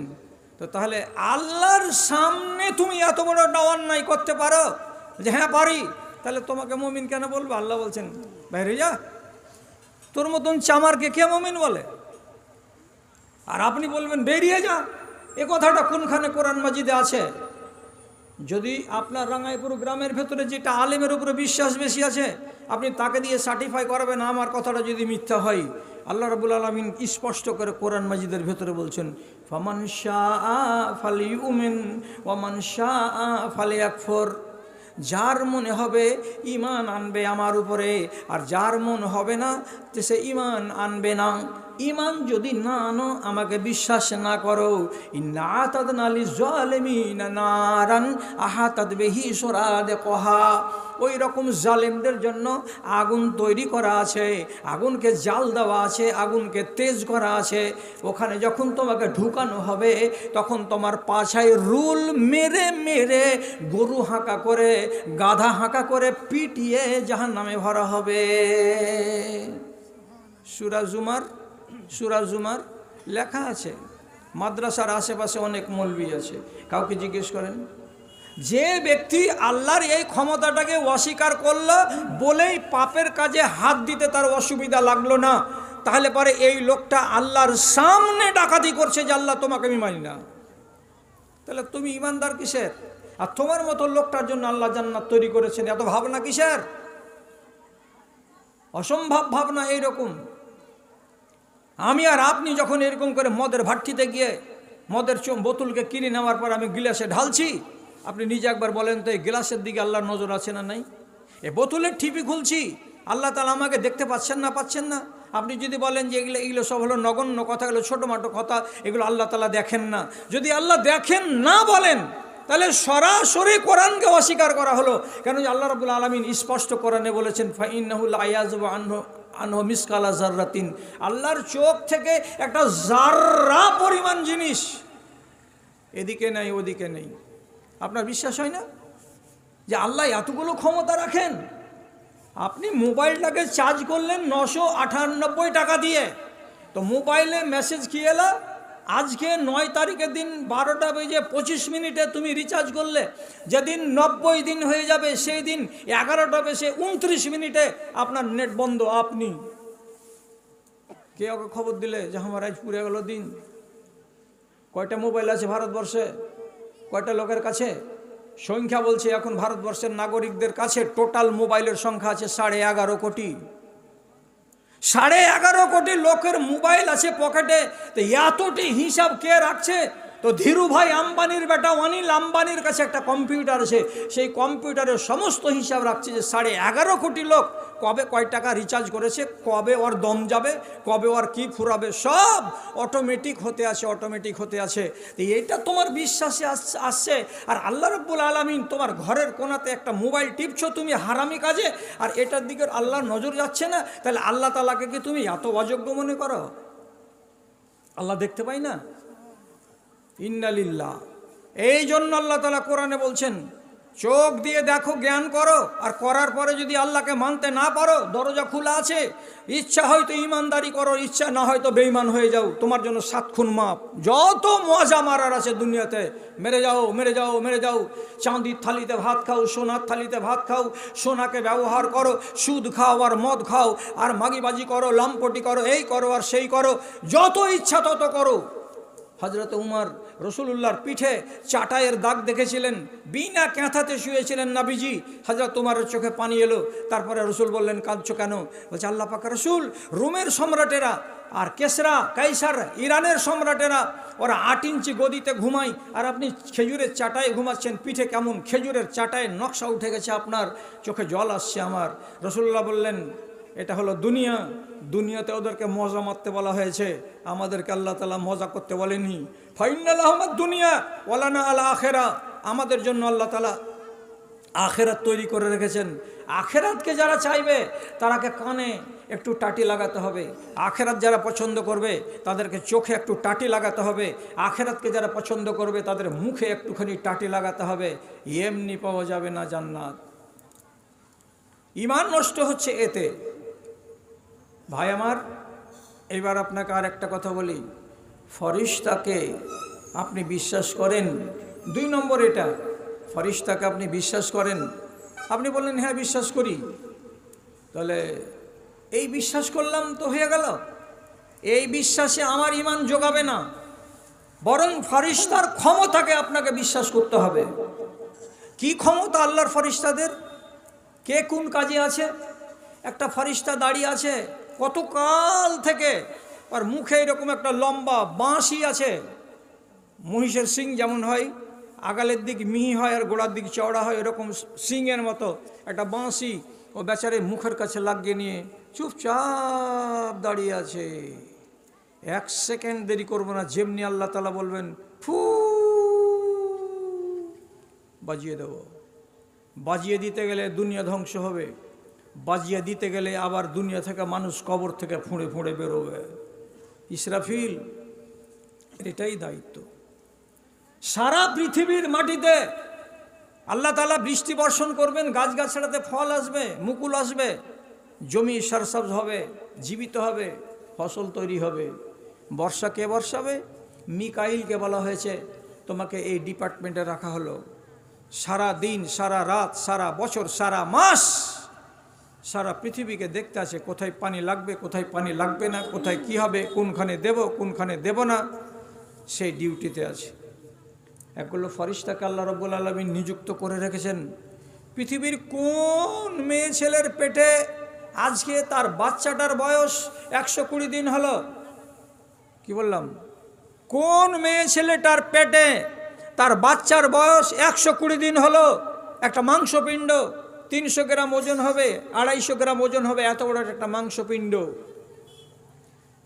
তো তাহলে আল্লাহর সামনে তুমি এত বড় অন্যায় করতে পারো যে হ্যাঁ পারি, তাহলে তোমাকে মুমিন কেন বলবো? আল্লাহ বলছেন বাইরে যা, তোর মতন চামারকে কে মুমিন বলে? আর আপনি বলবেন বেরিয়ে যা। এ কথাটা কোনখানে কোরআন মাজিদে আছে? যদি আপনার রাঙ্গাইপুর গ্রামের ভেতরে যেটা আলেমের উপরে বিশ্বাস বেশি আছে, আপনি তাকে দিয়ে সার্টিফাই করবেন আমার কথাটা যদি মিথ্যা হয়। আল্লাহ রাব্বুল আলামিন স্পষ্ট করে কোরআন মাজিদের ভেতরে বলছেন, ফামান শাআ ফালিউমিন ওয়া মান শাআ ফালিয়াকফুর। যার মনে হবে ঈমান আনবে আমার উপরে, আর যার মন হবে না যে সে ঈমান আনবে না। ঈমান যদি না আনো, আমাকে বিশ্বাস না করো, ইন্না আতাদনা লিয-যালিমিনা নারান আহাতাত বিহি সুরাদিকুহা। ওই রকম জালেমদের জন্য আগুন তৈরি করা আছে, আগুনকে জাল দেওয়া আছে, আগুনকে তেজ করা আছে। ওখানে যখন তোমাকে ঢুকানো হবে, তখন তোমার পাছায় রুল মেরে মেরে, গরু হাঁকা করে, গাধা হাঁকা করে পিটিয়ে জাহান্নামে ভরা হবে। সূরা জুমার লেখা আছে। মাদ্রাসার আশেপাশে অনেক মৌলবি আছে, কাউকে জিজ্ঞেস করেন। যে ব্যক্তি আল্লাহর এই ক্ষমতাটাকে অস্বীকার করলো বলেই পাপের কাজে হাত দিতে তার অসুবিধা লাগলো না, তাহলে পরে এই লোকটা আল্লাহর সামনে ডাকাতি করছে যে আল্লাহ তোমাকে আমি মানি না। তাহলে তুমি ইমানদার কিসের? আর তোমার মতো লোকটার জন্য আল্লাহ জান্নাত তৈরি করেছেন, এত ভাবনা কিসের? অসম্ভব ভাবনা এইরকম। আমি আর আপনি যখন এরকম করে মদের ভাট্টিতে গিয়ে মদের বোতলকে কিনে নেওয়ার পর আমি গিলাসে ঢালছি, আপনি নিজে একবার বলেন তো এই গ্লাসের দিকে আল্লাহর নজর আছে না নাই? এ বোতলের ঠিপি খুলছি, আল্লাহ তাআলা আমাকে দেখতে পাচ্ছেন না? আপনি যদি বলেন যে এগুলো সব হলো নগণ্য কথা, এগুলো ছোটোমাটো কথা, এগুলো আল্লাহ তাআলা দেখেন না। যদি আল্লাহ দেখেন না বলেন, তাহলে সরাসরি কোরআনকে অস্বীকার করা হলো। কেন যে আল্লাহ রাব্বুল আলামিন স্পষ্ট কোরআনে বলেছেন, ফাইন্নাহু লা ইয়াযুবু আনহু মিসকালা যাররাতিন। আল্লাহর চোখ থেকে একটা জাররা পরিমাণ জিনিস এদিকে নেই ওদিকে নেই। আপনার বিশ্বাস হয় না যে আল্লাহ এতগুলো ক্ষমতা রাখেন? আপনি মোবাইলটাকে চার্জ করলেন 998 টাকা দিয়ে, তো মোবাইলে মেসেজ কি এলো? আজকে 9 তারিখের দিন 12টা বেজে 25 মিনিটে তুমি রিচার্জ করলে, যেদিন 90 দিন হয়ে যাবে সেই দিন 11টা বেজে 29 মিনিটে আপনার নেট বন্ধ। আপনি কে ওকে খবর দিলে যে আমার আজ পুরে গেল দিন? কয়টা মোবাইল আছে ভারতবর্ষে? কয়টা লোকের কাছে? সংখ্যা বলছে এখন ভারতবর্ষের নাগরিকদের কাছে টোটাল মোবাইলের সংখ্যা আছে 11.5 কোটি। 11.5 কোটি লোকের মোবাইল আছে পকেটে। তো এতটি হিসাব কে রাখছে? তো ধীরুভাই আম্বানির বেটা অনিল আম্বানির কাছে একটা কম্পিউটার আছে, সেই কম্পিউটারের সমস্ত হিসাব রাখছে যে 11.5 কোটি লোক কবে কয় টাকা রিচার্জ করেছে, কবে ওর দম যাবে, কবে ওর কি ফুরাবে, সব অটোমেটিক হতে আছে, অটোমেটিক হতে আছে। তো এইটা তোমার বিশ্বাসে আসছে, আর আল্লাহ রাব্বুল আলামিন তোমার ঘরের কোণাতে একটা মোবাইল টিপছো তুমি হারামি কাজে, আর এটার দিকে আল্লাহর নজর যাচ্ছে না, তাহলে আল্লাহ তাআলাকে কি তুমি এত অযোগ্য মনে করো? আল্লাহ দেখতে পাই না? ইন্না লিল্লাহ। এই জন্য আল্লাহ তাআলা কোরআনে বলছেন, চোখ দিয়ে দেখো, জ্ঞান করো, আর করার পরে যদি আল্লাহকে মানতে না পারো, দরজা খোলা আছে। ইচ্ছা হয়তো ইমানদারি করো, ইচ্ছা না হয়তো বেঈমান হয়ে যাও, তোমার জন্য 7 খুন মাপ। যত মজা মারার আছে দুনিয়াতে মেরে যাও, মেরে যাও, মেরে যাও। চাঁদির থালিতে ভাত খাও, সোনার থালিতে ভাত খাও, সোনাকে ব্যবহার করো, সুদ খাও আর মদ খাও, আর মাগিবাজি করো, লাম্পটি করো, এই করো আর সেই করো, যত ইচ্ছা তত করো। হযরত উমর রসুলুল্লাহর পিঠে চাটাইয়ের দাগ দেখেছিলেন, বিনা ক্যাঁথাতে শুয়েছিলেন নবীজি। হযরত উমরের চোখে পানি এলো। তারপরে রসুল বললেন, কাঁদছো কেন? বলছে, আল্লাহ পাক রসুল, রোমের সম্রাটেরা আর কেসরা কাইসার ইরানের সম্রাটেরা ওরা 8 ইঞ্চি গদিতে ঘুমায়, আর আপনি খেজুরের চাটায় ঘুমাচ্ছেন, পিঠে কেমন খেজুরের চাটায় নকশা উঠে গেছে, আপনার চোখে জল আসছে আমার। রসুল্লাহ বললেন, এটা হলো দুনিয়া, দুনিয়াতে ওদেরকে মজা মারতে বলা হয়েছে, আমাদেরকে আল্লাহ তাআলা মজা করতে বলেনি। ফাইনাল আহমদ দুনিয়া ওয়ালানা আল আখেরা, আমাদের জন্য আল্লাহ তাআলা আখেরাত তৈরি করে রেখেছেন। আখেরাতকে যারা চাইবে তারাকে কানে একটু টাটি লাগাতে হবে, আখেরাত যারা পছন্দ করবে তাদেরকে চোখে একটু টাটি লাগাতে হবে, আখেরাতকে যারা পছন্দ করবে তাদের মুখে একটুখানি টাটি লাগাতে হবে। এমনি পাওয়া যাবে না জান্নাত। ঈমান নষ্ট হচ্ছে এতে। ভাই আমার, এবার আপনাকে আর একটা কথা বলি, ফরিশতাকে আপনি বিশ্বাস করেন? 2 নম্বর এটা, ফরিশতাকে আপনি বিশ্বাস করেন? আপনি বললেন হ্যাঁ বিশ্বাস করি, তাহলে এই বিশ্বাস করলাম তো হয়ে গেল? এই বিশ্বাসে আমার ঈমান যোগাবে না, বরং ফরিশতার ক্ষমতাকে আপনাকে বিশ্বাস করতে হবে। কি ক্ষমতা আল্লাহর ফরিশতাদের? কে কোন কাজে আছে? একটা ফরিশতা দাঁড়িয়ে আছে কতকাল থেকে, আর মুখে এরকম একটা লম্বা বাঁশি আছে, মহিষের সিং যেমন হয়, আগালের দিক মিহি হয় আর গোড়ার দিক চওড়া হয়, এরকম সিংয়ের মতো একটা বাঁশি ও বেচারে মুখের কাছে লাগিয়ে নিয়ে চুপচাপ দাঁড়িয়ে আছে। 1 সেকেন্ড দেরি করবো না, যেমনি আল্লাহ তাআলা বলবেন ফু বাজিয়ে দেব। বাজিয়ে দিতে গেলে দুনিয়া ধ্বংস হবে, বাজিয়ে দিতে গেলে আবার দুনিয়া থেকে মানুষ কবর থেকে ফুঁড়ে ফুঁড়ে বেরোবে। ইসরাফিল, এটাই দায়িত্ব। সারা পৃথিবীর মাটিতে আল্লাহ তাআলা বৃষ্টি বর্ষণ করবেন, গাছগাছড়াতে ফল আসবে, মুকুল আসবে, জমি সরসবজ হবে, জীবিত হবে, ফসল তৈরি হবে। বর্ষা কে বর্ষাবে? মিকাইলকে বলা হয়েছে, তোমাকে এই ডিপার্টমেন্টে রাখা হলো। সারা দিন, সারা রাত, সারা বছর, সারা মাস সারা পৃথিবীকে দেখতে আছে কোথায় পানি লাগবে, কোথায় পানি লাগবে না, কোথায় কি হবে, কোনখানে দেব, কোনখানে দেব না, সেই ডিউটিতে আছে। এগুলো ফরিশতাকে আল্লাহ রাব্বুল আলামিন নিযুক্ত করে রেখেছেন। পৃথিবীর কোন মেয়ে ছেলের পেটে আজকে তার বাচ্চাটার বয়স 120 দিন হলো? কি বললাম? কোন মেয়ে ছেলেটার পেটে তার বাচ্চার বয়স 120 দিন হলো? একটা মাংসপিণ্ড 300 গ্রাম ওজন হবে, 250 গ্রাম ওজন হবে, এত বড় একটা মাংসপিণ্ড।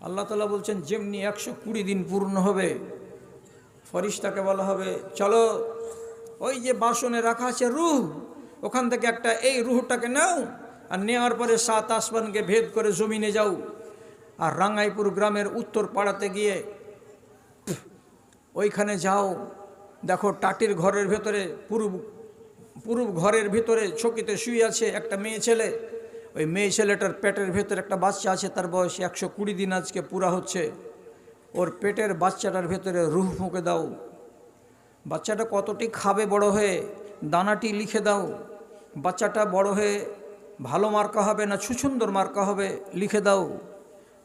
আল্লাহ তাআলা বলছেন যেমনি 120 দিন পূর্ণ হবে, ফরিশতাকে বলা হবে চলো ওই যে বাসনে রাখা আছে রূহ, ওখান থেকে একটা এই রূহটাকে নাও, আর নেওয়ার পরে 7 আসমানকে ভেদ করে জমিনে যাও, আর রাঙ্গাইপুর গ্রামের উত্তর পাড়াতে গিয়ে ওইখানে যাও, দেখো টাটির ঘরের ভেতরে, পুরুব ঘরের ভিতরে ছকিতে শুয়ে আছে একটা মেয়ে ছেলে। ওই মেয়ে ছেলেটার পেটের ভেতরে একটা বাচ্চা আছে, তার বয়স 120 দিন আজকে পুরা হচ্ছে। ওর পেটের বাচ্চাটার ভেতরে রূহ ফুঁকে দাও। বাচ্চাটা কতটি খাবে বড় হয়ে, দানাটি লিখে দাও। বাচ্চাটা বড় হয়ে ভালো মার্কা হবে না ছুছুন্দর মার্কা হবে, লিখে দাও।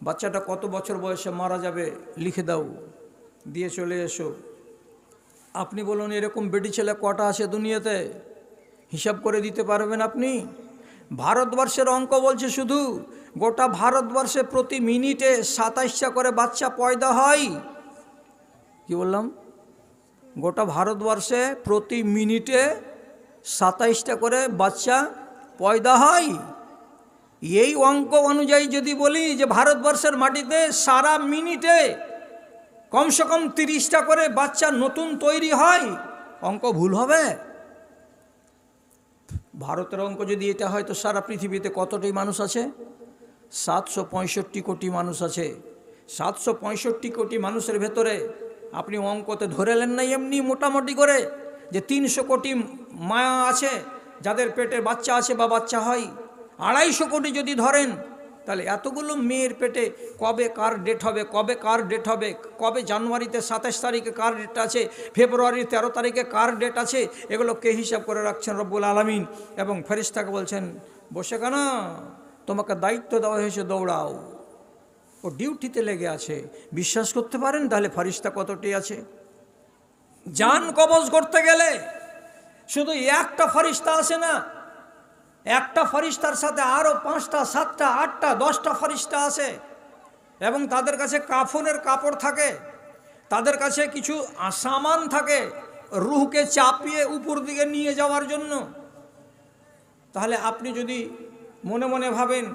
বাচ্চাটা কত বছর বয়সে মারা যাবে, লিখে দাও, দিয়ে চলে এসো। আপনি বলুন এরকম বেটি ছেলে কটা আছে দুনিয়াতে? হিসাব করে দিতে পারবেন আপনি? ভারতবর্ষের অঙ্ক বলছে শুধু গোটা ভারতবর্ষে প্রতি মিনিটে 27টা করে বাচ্চা পয়দা হয়। কি বললাম? গোটা ভারতবর্ষে প্রতি মিনিটে 27টা করে বাচ্চা পয়দা হয়। এই অঙ্ক অনুযায়ী যদি বলি যে ভারতবর্ষের মাটিতে সারা মিনিটে কমসে কম 30টা করে বাচ্চা নতুন তৈরি হয়, অঙ্ক ভুল হবে? ভারতের অঙ্ক যদি এটা হয় তো সারা পৃথিবীতে কতটি মানুষ আছে? 765 কোটি মানুষ আছে। 765 কোটি মানুষের ভেতরে আপনি অঙ্কতে ধরেলেন না এমনি মোটামুটি করে যে 300 কোটি মায়া আছে যাদের পেটে বাচ্চা আছে বা বাচ্চা হয়। 250 কোটি যদি ধরেন, তাহলে এতগুলো মেয়ের পেটে কবে কার ডেট হবে, কবে কার ডেট হবে, কবে জানুয়ারিতে 27 তারিখে কার ডেট আছে, ফেব্রুয়ারির 13 তারিখে কার ডেট আছে, এগুলো কে হিসাব করে রাখছেন? রব্বুল আলামিন। এবং ফেরেশতাকে বলছেন বসে কেন, তোমাকে দায়িত্ব দেওয়া হয়েছে, দৌড়াও। ও ডিউটিতে লেগে আছে। বিশ্বাস করতে পারেন তাহলে ফেরেশতা কতটি আছে? জান কবজ করতে গেলে শুধু একটা ফেরেশতা আসে না, একটা ফেরেশতার সাথে আরও 5টা 7টা 8টা 10টা ফেরেশতা আসে। এবং তাদের কাছে কাফনের কাপড় থাকে, তাদের কাছে কিছু সামান থাকে রুহকে চাপিয়ে উপর দিকে নিয়ে যাওয়ার জন্য। তাহলে আপনি যদি মনে মনে ভাবেন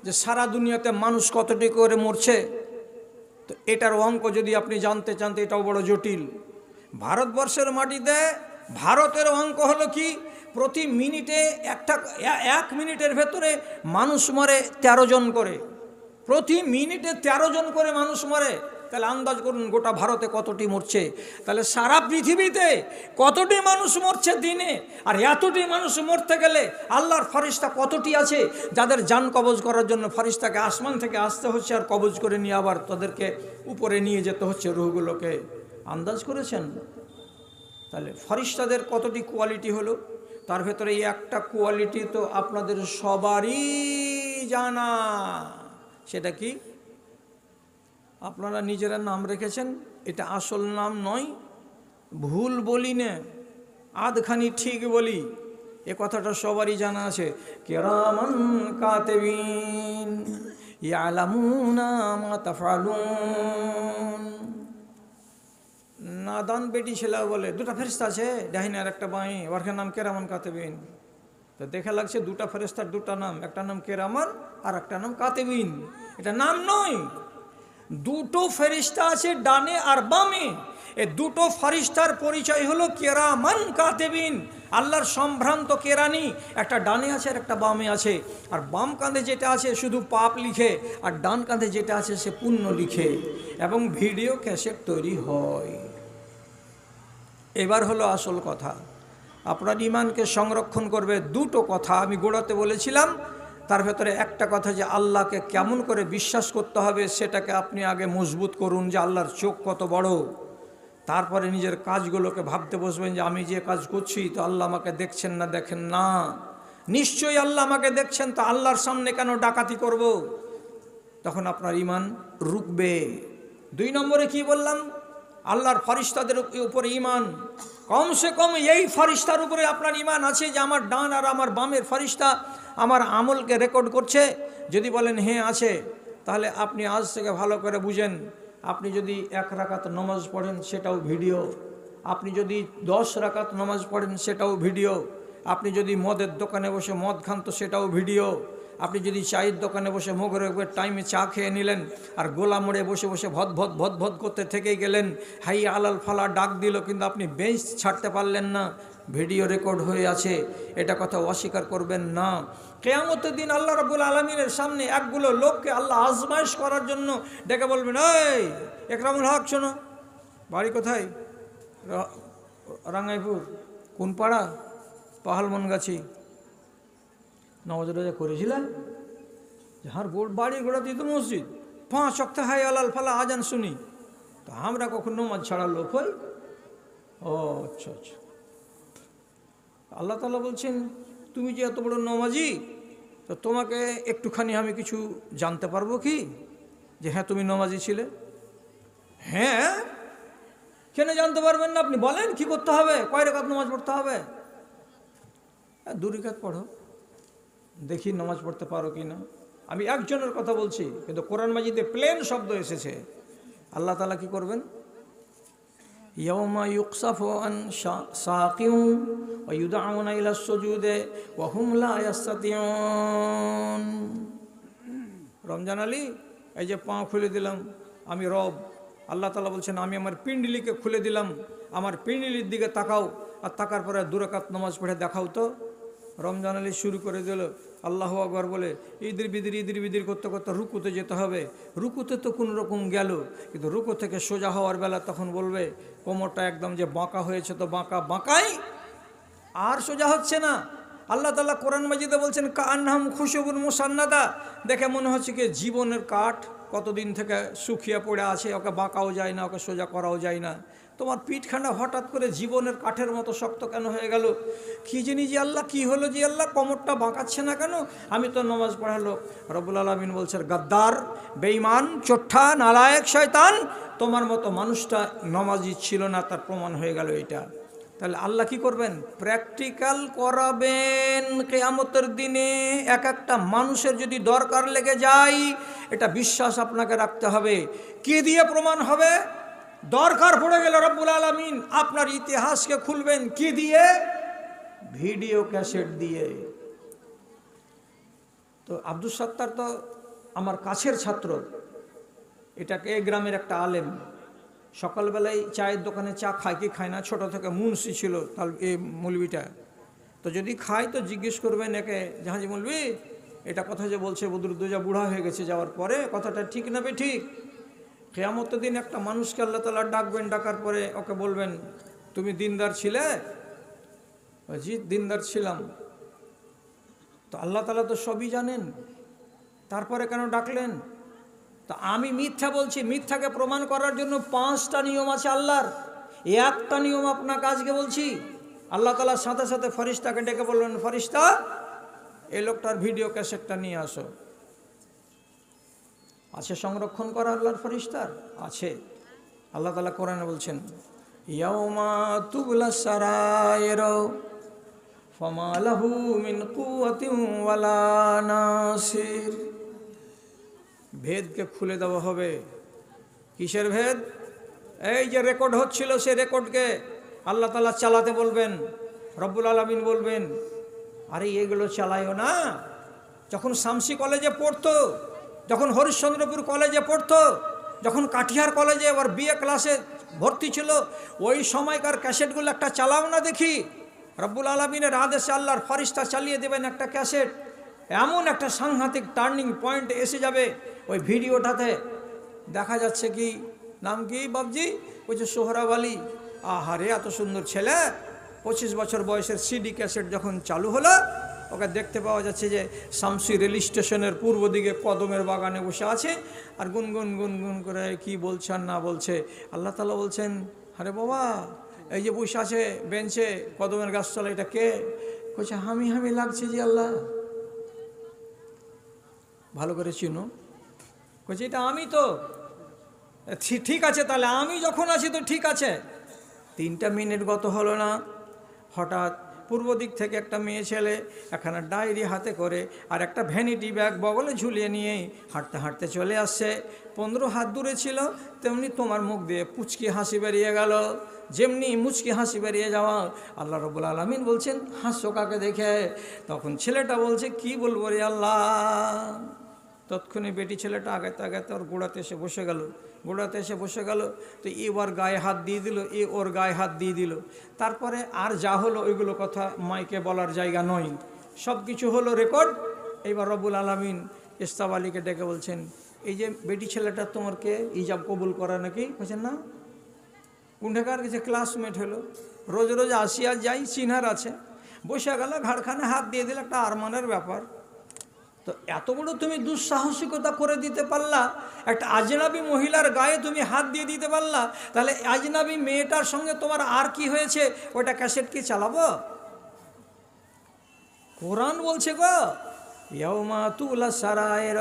যে সারা দুনিয়াতে মানুষ কতটি করে মরছে, তো এটার অঙ্ক যদি আপনি জানতে চান তো এটাও বড় জটিল। ভারতবর্ষের মাটিতে ভারতের অঙ্ক হলো কি, প্রতি মিনিটে 1 মিনিটের ভেতরে মানুষ মরে 13 জন করে। প্রতি মিনিটে 13 জন করে মানুষ মরে। তাহলে আন্দাজ করুন গোটা ভারতে কতটি মরছে। তাহলে সারা পৃথিবীতে কতটি মানুষ মরছে দিনে। আর এতটি মানুষ মরতে গেলে আল্লাহর ফেরেশতা কতটি আছে যাদের জান কবজ করার জন্য ফেরেশতাকে আসমান থেকে আসতে হচ্ছে আর কবজ করে নিয়ে আবার তাদেরকে উপরে নিয়ে যেতে হচ্ছে রূহগুলোকে। আন্দাজ করেছেন? তাহলে ফেরেশতাদের কতটি কোয়ালিটি হলো, তার ভেতরে এই একটা কোয়ালিটি তো আপনাদের সবারই জানা। সেটা কি? আপনারা নিজেরা নাম রেখেছেন, এটা আসল নাম নয়। ভুল বলি না, আধখানি ঠিক বলি, এ কথাটা সবারই জানা আছে। কিরামান কাতিবিন ইয়ালামুনা মা তাফআলুন। নাদান বেটি ছেলে বলে 2টা ফেরেশতা আছে, ডাহিনে আর একটা বাঁয়ে, ওর নাম কিরামান কাতিবিন। তো দেখে লাগছে 2টা ফেরেশতার 2টা নাম, একটা নাম কিরামান আর একটা নাম কাতিবিন। এটা নাম নয়, 2টো ফেরেশতা আছে ডানে আর বামে। এই 2টো ফেরেশতার পরিচয় হলো কিরামান কাতিবিন। আল্লাহর সম্ভ্রান্ত কেরানি, একটা ডানে আছে আর একটা বামে আছে। আর বাম কাঁধে যেটা আছে শুধু পাপ লিখে, আর ডান কাঁধে যেটা আছে সে পুণ্য লিখে, এবং ভিডিও ক্যাসেট তৈরি হয়। এবার হলো আসল কথা, আপনার ইমানকে সংরক্ষণ করবে 2টো কথা আমি গোড়াতে বলেছিলাম। তার ভেতরে একটা কথা যে আল্লাহকে কেমন করে বিশ্বাস করতে হবে সেটাকে আপনি আগে মজবুত করুন, যে আল্লাহর চোখ কত বড়। তারপরে নিজের কাজগুলোকে ভাবতে বসবেন যে আমি যে কাজ করছি তো আল্লাহ আমাকে দেখছেন না দেখেন না? নিশ্চয়ই আল্লাহ আমাকে দেখছেন, তো আল্লাহর সামনে কেন ডাকাতি করব? তখন আপনার ইমান রুকবে। 2 নম্বরে কি বললাম? আল্লাহর ফেরেশতাদের উপরে ইমান। কমসে কম এই ফেরেশতার উপরে আপনার ইমান আছে যে আমার ডান আর আমার বামের ফেরেশতা আমার আমলকে রেকর্ড করছে। যদি বলেন হ্যাঁ আছে, তাহলে আপনি আজ থেকে ভালো করে বুঝেন, আপনি যদি 1 রাকাত নামাজ পড়েন সেটাও ভিডিও, আপনি যদি 10 রাকাত নামাজ পড়েন সেটাও ভিডিও, আপনি যদি মদের দোকানে বসে মদ খান তো সেটাও ভিডিও, আপনি যদি চায়ের দোকানে বসে মোগরের টাইমে চা খেয়ে নিলেন আর গোলা মোড়ে বসে বসে ভদ করতে থেকেই গেলেন, হাই আলাল ফালা ডাক দিল কিন্তু আপনি বেঞ্চ ছাড়তে পারলেন না, ভিডিও রেকর্ড হয়ে আছে। এটা কথা অস্বীকার করবেন না। কিয়ামতের দিন আল্লাহ রাব্বুল আলামিনের সামনে একগুলো লোককে আল্লাহ আজমাইশ করার জন্য ডেকে বলবেন, এই একরামুল হক শোনো, বাড়ি কোথায়? রাঙ্গাইপুর। কোন পাড়া? পাহালমনগাছি। নামাজ রোজা করেছিলেন? যার বাড়ি গোড়াতেই তো মসজিদ, 5 ওয়াক্ত হাই আলাল ফালা আজান শুনি, তো আমরা কখন নামাজ ছাড়া লোক হই? ও আচ্ছা আচ্ছা। আল্লাহ তাআলা বলছেন তুমি যে এত বড় নামাজি, তো তোমাকে একটুখানি আমি কিছু জানতে পারবো কি যে হ্যাঁ তুমি নামাজি ছিলে? হ্যাঁ, কেন জানতে পারবেন না? আপনি বলেন কি করতে হবে, কয় রাকাত নামাজ পড়তে হবে? 2 রাকাত পড়ো, দেখি নামাজ পড়তে পারো কি না। আমি একজনের কথা বলছি, কিন্তু কোরআন মাজিদে প্লেন শব্দ এসেছে। আল্লাহ তাআলা কি করবেন? ইয়াউমা ইউকসাফু আন সাকিউ ওয়া ইউদআউনা ইলা সুজুদে ওয়া হুম লা ইয়াস্তাতিউন। রমজান আলী, এই যে পা খুলে দিলাম, আমি রব। আল্লাহ তাআলা বলছেন, আমি আমার পিণ্ডলিকে খুলে দিলাম, আমার পিণ্ডলির দিকে তাকাও, আর তাকার পরে 2 রাকাত নামাজ পড়ে দেখাও তো। রমজান আলী শুরু করে দিল আল্লাহু আকবার বলে, ইদির বিদির করতে করতে রুকুতে যেতে হবে। রুকুতে তো কোনো রকম গেল, কিন্তু রুকু থেকে সোজা হওয়ার বেলা তখন বলবে কোমরটা একদম যে বাঁকা হয়েছে, তো বাঁকাই আর সোজা হচ্ছে না। আল্লাহ তাআলা কোরআন মাজিদে বলছেন, কাআন্নাহুম খুশুবুন মুসান্নাদা, দেখে মনে হচ্ছে কি জীবনের কাঠ কতদিন থেকে শুকিয়ে পড়ে আছে, ওকে বাঁকাও যায় না, ওকে সোজা করাও যায় না। তোমার পিঠখানা হঠাৎ করে জীবনের কাঠের মতো শক্ত কেন হয়ে গেল? কী জানি যে আল্লাহ, কি হলো যে আল্লাহ, কোমরটা বাঁকাচ্ছে না কেন? আমি তো নামাজ পড়া লোক। রব্বুল আলামিন বলছেন, গাদ্দার, বেঈমান, চোট্টা, নালায়েক, শয়তান, তোমার মতো মানুষটা নামাজি ছিল না, তার প্রমাণ হয়ে গেল এটা। তাহলে আল্লাহ কি করবেন? প্র্যাকটিক্যাল করাবেন কিয়ামতের দিনে। এক একটা মানুষের যদি দরকার লেগে যায়, এটা বিশ্বাস আপনাকে রাখতে হবে। কি দিয়ে প্রমাণ হবে? দরকার পড়ে গেল রব্বুল আলামিন আপনার ইতিহাসকে খুলবেন। কি দিয়ে? ভিডিও ক্যাসেট দিয়ে। তো আব্দুল সত্তার তো আমার কাছের ছাত্র, এটাকে এই গ্রামের একটা আলেম। সকালবেলায় চায়ের দোকানে চা খায় কি খায় না, ছোট থেকে মুন্সি ছিল তার এই মৌলবিটা। তো যদি খায় তো জিজ্ঞেস করবেন একে, জাহাজি মৌলবি, এটা কথা যে বলছে বদরুদ্দোজা বুড়া হয়ে গেছে যাওয়ার পরে, কথাটা ঠিক না বে ঠিক? কিয়ামতের দিন একটা মানুষকে আল্লাহ তাআলা ডাকবেন, ডাকার পরে ওকে বলবেন, তুমি দিনদার ছিলে? জি দিনদার ছিলাম। তো আল্লাহ তাআলা তো সবই জানেন, তারপরে কেন ডাকলেন? তা আমি মিথ্যা বলছি, মিথ্যাকে প্রমাণ করার জন্য 5টা নিয়ম আছে আল্লাহর। একটা নিয়ম আপনাকে আজকে বলছি। আল্লাহ তাআলার সাথে সাথে ফেরেশতাকে ডেকে বললেন, ফেরেশতা, এই লোকটার ভিডিও ক্যাসেটটা নিয়ে আসো। আছে সংরক্ষণ করা আল্লাহর ফেরেশতার? আছে। আল্লাহ তাআলা কোরআনে বলছেন, ইয়াউমা তুবলা সারায়ের ফামা লাহু মিন কুওয়াতিন ওয়ালা নাসির। ভেদকে খুলে দেওয়া হবে। কিসের ভেদ? এই যে রেকর্ড হচ্ছিল, সে রেকর্ডকে আল্লাহ তাআলা চালাতে বলবেন। রব্বুল আলামিন বলবেন, আরে এগুলো চালাইও না। যখন শামসি কলেজে পড়তো, যখন হরিশ্চন্দ্রপুর কলেজে পড়তো, যখন কাঠিয়ার কলেজে আবার বিএ ক্লাসে ভর্তি ছিল, ওই সময়কার ক্যাসেটগুলো একটা চালাও না দেখি। রব্বুল আলামিনের আদেশে আল্লাহর ফেরেশতা চালিয়ে দেবেন একটা ক্যাসেট। এমন একটা সাংঘাতিক টার্নিং পয়েন্ট এসে যাবে ওই ভিডিওটাতে। দেখা যাচ্ছে কি, নাম কি বাবজি? বলছে সোহরাব আলী। আহারে, এত সুন্দর ছেলে। 25 বছর বয়সের সিডি ক্যাসেট যখন চালু হলো, ওকে দেখতে পাওয়া যাচ্ছে যে শামসি রেল স্টেশনের পূর্ব দিকে কদমের বাগানে বসে আছে, আর গুনগুন গুনগুন করে কি বলছে আর না বলছে। আল্লাহ তাআলা বলছেন, আরে বাবা, এই যে বসে আছে বেঞ্চে কদমের গাছতলা, এটা কে? বলছে, হামি হামি লাগছে যে আল্লাহ। ভালো করে চিনো? বলছে, এটা আমি তো। ঠিক আছে, তাহলে আমি যখন আছি তো ঠিক আছে। 3টা মিনিট গত হলো না, হঠাৎ পূর্ব দিক থেকে একটা মেয়ে ছেলে একখানা ডায়েরি হাতে করে আর একটা ভ্যানিটি ব্যাগ বগলে ঝুলিয়ে নিয়ে হাঁটতে হাঁটতে চলে আসছে। 15 হাত দূরে ছিল, তেমনি তোমার মুখ দিয়ে পুচকি হাসি বেরিয়ে গেল। যেমনি মুচকি হাসি বেরিয়ে যাওয়া, আল্লাহ রাব্বুল আলামিন বলছেন, হাসো কাকে দেখে? তখন ছেলেটা বলছে, কি বলবো রে আল্লাহ। তৎক্ষণে বেটি ছেলেটা আগাতে আগাতে ওর গোড়াতে এসে বসে গেল। তো এ ওর গায়ে হাত দিয়ে দিল, এ ওর গায়ে হাত দিয়ে দিল। তারপরে আর যা হলো ওইগুলো কথা মাইকে বলার জায়গা নয়, সব কিছু হলো রেকর্ড। এইবার রব্বুল আলামিন ইস্তাব আলীকে ডেকে বলছেন, এই যে বেটি ছেলেটা তোমার কে ইজাব কবুল করা নাকি? বলছেন না। কুণ্ঢাকার কিছু ক্লাসমেট হলো, রোজ রোজ আসিয়া যাই, চিনহার আছে। বসে গেল, ঘাড়খানে হাত দিয়ে দিল, একটা আরমানের ব্যাপার। তো এত বড় তুমি দুঃসাহসিকতা করে দিতে পারলা, একটা আজনাবী মহিলার গায়ে তুমি হাত দিয়ে দিতে পারলা, তাহলে আজনাবী মেয়েটার সঙ্গে তোমার আর কি হয়েছে? ওটা ক্যাসেট কি চালাবো? কোরআন বলছে গো, ইয়াউমা তুলা সারায়ের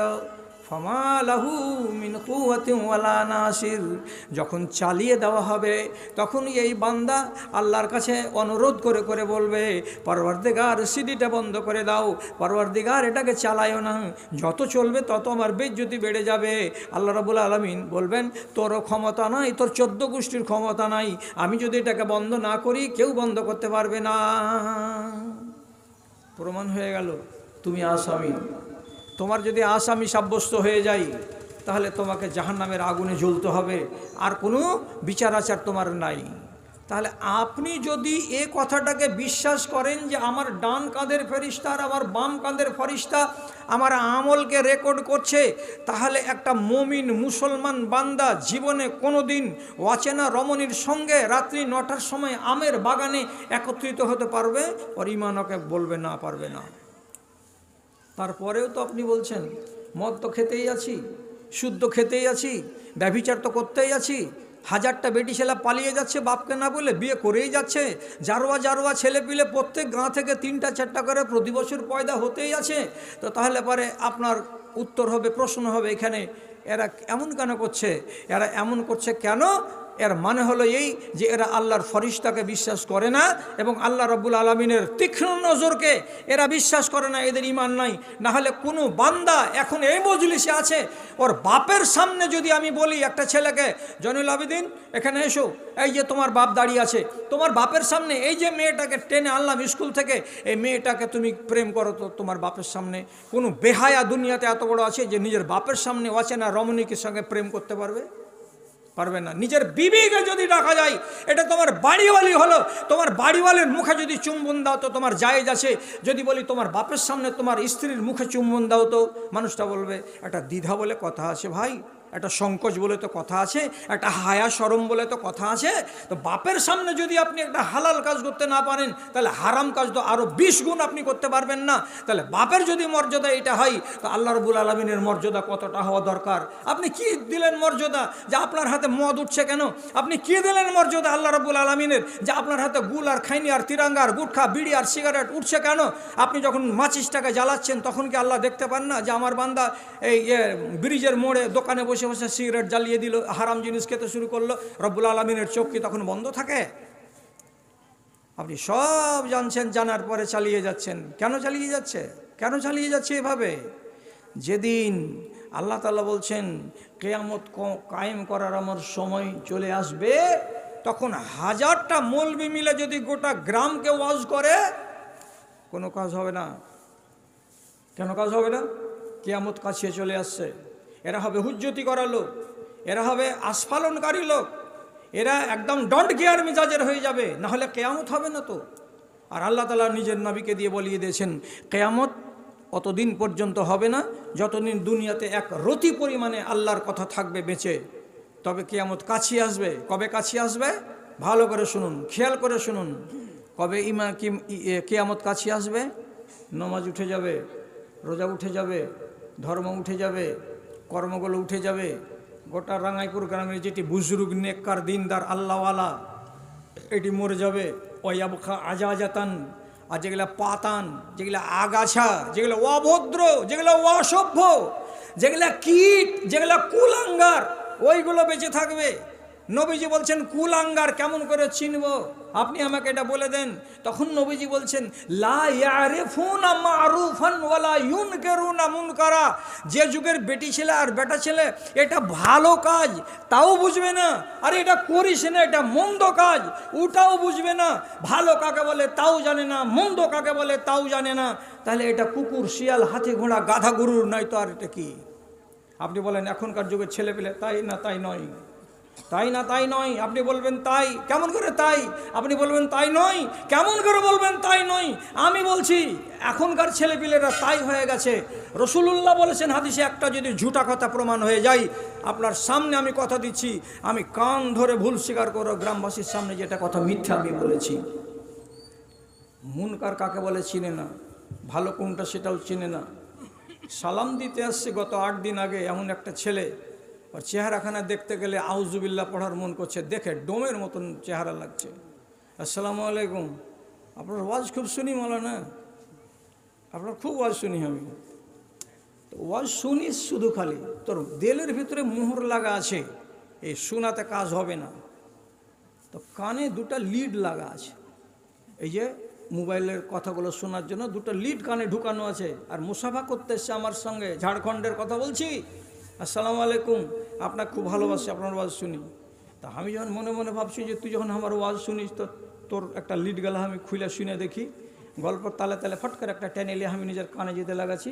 ফামা লাহু মিন কুওয়াতিন ওয়ালা নাসির। যখন চালিয়ে দেওয়া হবে তখন এই বান্দা আল্লাহর কাছে অনুরোধ করে করে বলবে, পরওয়ারদিগার সিডিটা বন্ধ করে দাও, পরওয়ারদিগার এটাকে চালায়ও না, যত চলবে তত আমার বেইজ্জতি বেড়ে যাবে। আল্লাহ রাব্বুল আলামিন বলবেন, তোরও ক্ষমতা নাই, তোর 14 গোষ্ঠীর ক্ষমতা নাই, আমি যদি এটাকে বন্ধ না করি কেউ বন্ধ করতে পারবে না। প্রমাণ হয়ে গেল তুমি আসামি। তোমার যদি আসামি সাব্যস্ত হয়ে যায় তাহলে তোমাকে জাহান্নামের আগুনে জ্বলতে হবে, আর কোনো বিচার আচার তোমার নাই। তাহলে আপনি যদি এ কথাটাকে বিশ্বাস করেন যে আমার ডান কাঁধের ফেরেশতা আর আমার বাম কাঁধের ফেরেশতা আমার আমলকে রেকর্ড করছে, তাহলে একটা মুমিন মুসলমান বান্দা জীবনে কোনো দিন অচেনা রমণীর সঙ্গে রাত্রি 9টার সময় আমের বাগানে একত্রিত হতে পারবে? ওর ঈমান ওকে বলবে না, পারবে না। তারপরেও তো আপনি বলছেন মদ তো খেতেই আছি, শুদ্ধ খেতেই আছি, ব্যভিচার তো করতেই আছি, 1000টা বেটি ছেলে পালিয়ে যাচ্ছে বাপকে না বলে, বিয়ে করেই যাচ্ছে, জারোয়া ছেলে পিলে প্রত্যেক গাঁ থেকে 3টা 4টা করে প্রতি বছর পয়দা হতেই আছে। তো তাহলে পরে আপনার উত্তর হবে, প্রশ্ন হবে, এখানে এরা এমন কেন করছে, এরা এমন করছে কেন? এর মানে হলো এই যে এরা আল্লাহর ফরিস্তাকে বিশ্বাস করে না এবং আল্লাহ রাব্বুল আলামিনের তীক্ষ্ণ নজরকে এরা বিশ্বাস করে না, এদের ঈমান নাই। না হলে কোনো বান্দা এখন এই মজলিসে আছে, ওর বাপের সামনে যদি আমি বলি একটা ছেলেকে, জয়নুল আবেদিন এখানে এসো, এই যে তোমার বাপ দাঁড়িয়ে আছে, তোমার বাপের সামনে এই যে মেয়েটাকে টেনে আনলাম স্কুল থেকে, এই মেয়েটাকে তুমি প্রেম করো, তো তোমার বাপের সামনে কোনো বেহায়া দুনিয়াতে এত বড় আছে যে নিজের বাপের সামনে অচেনা রমণীকে সঙ্গে প্রেম করতে পারবে? পারবে না। নিজের বিবিকে যদি ডাকা যায়, এটা তোমার বাড়িওয়ালি হলো, তোমার বাড়িওয়ালির মুখে যদি চুম্বন দাও তো তোমার জায়েজ আছে। যদি বলি তোমার বাপের সামনে তোমার স্ত্রীর মুখে চুম্বন দাও, তো মানুষটা বলবে একটা দ্বিধা বলে কথা আছে ভাই, একটা সংকোচ বলে তো কথা আছে, একটা হায়া শরম বলে তো কথা আছে। তো বাপের সামনে যদি আপনি একটা হালাল কাজ করতে না পারেন, তাহলে হারাম কাজ তো আরও 20 গুণ আপনি করতে পারবেন না। তাহলে বাপের যদি মর্যাদা এটা হয়, তো আল্লাহ রাব্বুল আলামিনের মর্যাদা কতটা হওয়া দরকার? আপনি কি দিলেন মর্যাদা যে আপনার হাতে মদ উঠছে কেন? আপনি কি দিলেন মর্যাদা আল্লাহ রাব্বুল আলামিনের যে আপনার হাতে গুল আর খাইনি আর তিরাঙ্গা আর গুটখা বিড়ি আর সিগারেট উঠছে কেন? আপনি যখন মাচিসটাকে জ্বালাচ্ছেন তখন কি আল্লাহ দেখতে পান না যে আমার বান্দা এই ব্রিজের মোড়ে দোকানে বসে বসে সিগারেট জ্বালিয়ে দিল, হারাম জিনিস খেতে শুরু করলো? রব্বুল আলামিনের চোখ কি তখন বন্ধ থাকে? আপনি সব জানছেন, জানার পরে চালিয়ে যাচ্ছেন। কেন চালিয়ে যাচ্ছে? কেন চালিয়ে যাচ্ছে এভাবে? যেদিন আল্লাহ তাআলা বলছেন কিয়ামত কায়েম করার আমার সময় চলে আসবে, তখন 1000টা মৌলবি মিলে যদি গোটা গ্রামকে ওয়াজ করে কোনো কাজ হবে না। কেন কাজ হবে না? কিয়ামত কাছে চলে আসছে। এরা হবে হুজ্জতি করা লোক, এরা হবে আস্ফালনকারী লোক, এরা একদম ডন্ট কেয়ার মিজাজের হয়ে যাবে, না হলে কেয়ামত হবে না তো। আর আল্লাহ তাআলা নিজের নবীকে দিয়ে বলিয়ে দিয়েছেন কেয়ামত অতদিন পর্যন্ত হবে না যতদিন দুনিয়াতে এক রতি পরিমাণে আল্লাহর কথা থাকবে বেঁচে, তবে কেয়ামত কাছে আসবে। কবে কাছে আসবে? ভালো করে শুনুন, খেয়াল করে শুনুন। কবে কেয়ামত কাছে আসবে? নমাজ উঠে যাবে, রোজা উঠে যাবে, ধর্ম উঠে যাবে, কর্মগুলো উঠে যাবে। গোটা রাঙ্গাইপুর গ্রামের যেটি বুজরুগ নেককার দিনদার আল্লাহওয়ালা এটি মরে যাবে। ওয়াবখা আজাজাতান, আর যেগুলা পাতান, যেগুলা আগাছা, যেগুলো অভদ্র, যেগুলো অসভ্য, যেগুলা কীট, যেগুলা কুলাঙ্গার, ওইগুলো বেঁচে থাকবে। নবীজি বলছেন কুলাঙ্গার কেমন করে চিনব? আপনি আমাকে এটা বলে দেন। তখন নবীজি বলছেন লা ইয়ারিফুনা মারুফান ওয়ালা ইউনকিরুনা মুনকারা। যে যুগের বেটি ছেলে আর বেটা ছেলে এটা ভালো কাজ তাও বুঝবে না, আর এটা করিস না এটা মন্দ কাজ ওটাও বুঝবে না, ভালো কাকে বলে তাও জানে না, মন্দ কাকে বলে তাও জানে না, তাহলে এটা কুকুর শিয়াল হাতি ঘোড়া গাধা গরুর নয় তো আর এটা কি? আপনি বলেন এখনকার যুগের ছেলে পেলে তাই না? তাই নয়, তাই না? তাই নয়। আপনি বলবেন তাই, কেমন করে তাই? আপনি বলবেন তাই নয়, কেমন করে বলবেন তাই নয়? আমি বলছি এখনকার ছেলেপিলেরা তাই হয়ে গেছে। রাসূলুল্লাহ বলেছেন হাদিসে, একটা যদি ঝুটা কথা প্রমাণ হয়ে যায়, আপনার সামনে আমি কথা দিচ্ছি, আমি কান ধরে ভুল স্বীকার করো গ্রামবাসীর সামনে যেটা কথা মিথ্যা আমি বলেছি। মুনকার কাকে বলে চিনে না, ভালো কোনটা সেটাও চিনে না। সালাম দিতে আসছে গত 8 দিন আগে এমন একটা ছেলে, আর চেহারাখানা দেখতে গেলে আউযুবিল্লাহ পড়ার মন করছে, দেখে ডোমের মতন চেহারা লাগছে। আসসালামু আলাইকুম, আপনার ওয়াজ খুব শুনি মাওলানা, আপনার খুব ওয়াজ শুনি আমি। তো ওয়াজ শুনিস শুধু, খালি তোর দিলের ভিতরে মোহর লাগা আছে, এই শোনাতে কাজ হবে না। তো কানে দুটা লিড লাগা আছে, এই যে মোবাইলের কথাগুলো শোনার জন্য দুটো লিড কানে ঢুকানো আছে। আর মুসাফা করতে এসছে আমার সঙ্গে, ঝাড়খণ্ডের কথা বলছি, আসসালামু আলাইকুম, আপনাকে খুব ভালোবাসি, আপনার ওয়াজ শুনি। তা আমি যখন মনে মনে ভাবছি যে তুই যখন আমার ওয়াজ শুনিস, তো তোর একটা লিড গেলা আমি খুলে শুনে দেখি, গল্পর তালে তালে ফট করে একটা টেনে নিয়ে আমি নিজের কানে যেতে লাগাছি।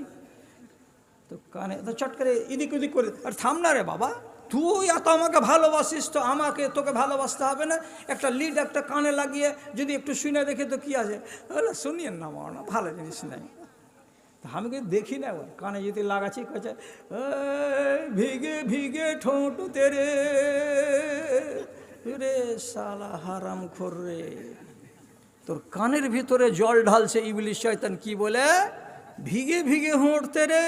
তো কানে তো চট করে এদিক ওদিক করে, আর থাম না রে বাবা, তুই এত আমাকে ভালোবাসিস, তো আমাকে তোকে ভালোবাসতে হবে না? একটা লিড একটা কানে লাগিয়ে যদি একটু শুনে দেখে তো কী আছে, শুনিয়ে না না ভালো জিনিস নাই। তা আমি দেখি না, কানে যদি লাগাচ্ছি কাছে, ভিগে ভিগে ঠোঁট তেরে রে সালা হারাম খোর রে। তোর কানের ভিতরে জল ঢালছে ইবলিশ শয়তান, কি বলে? ভিগে ভিগে হোঁটতে রে।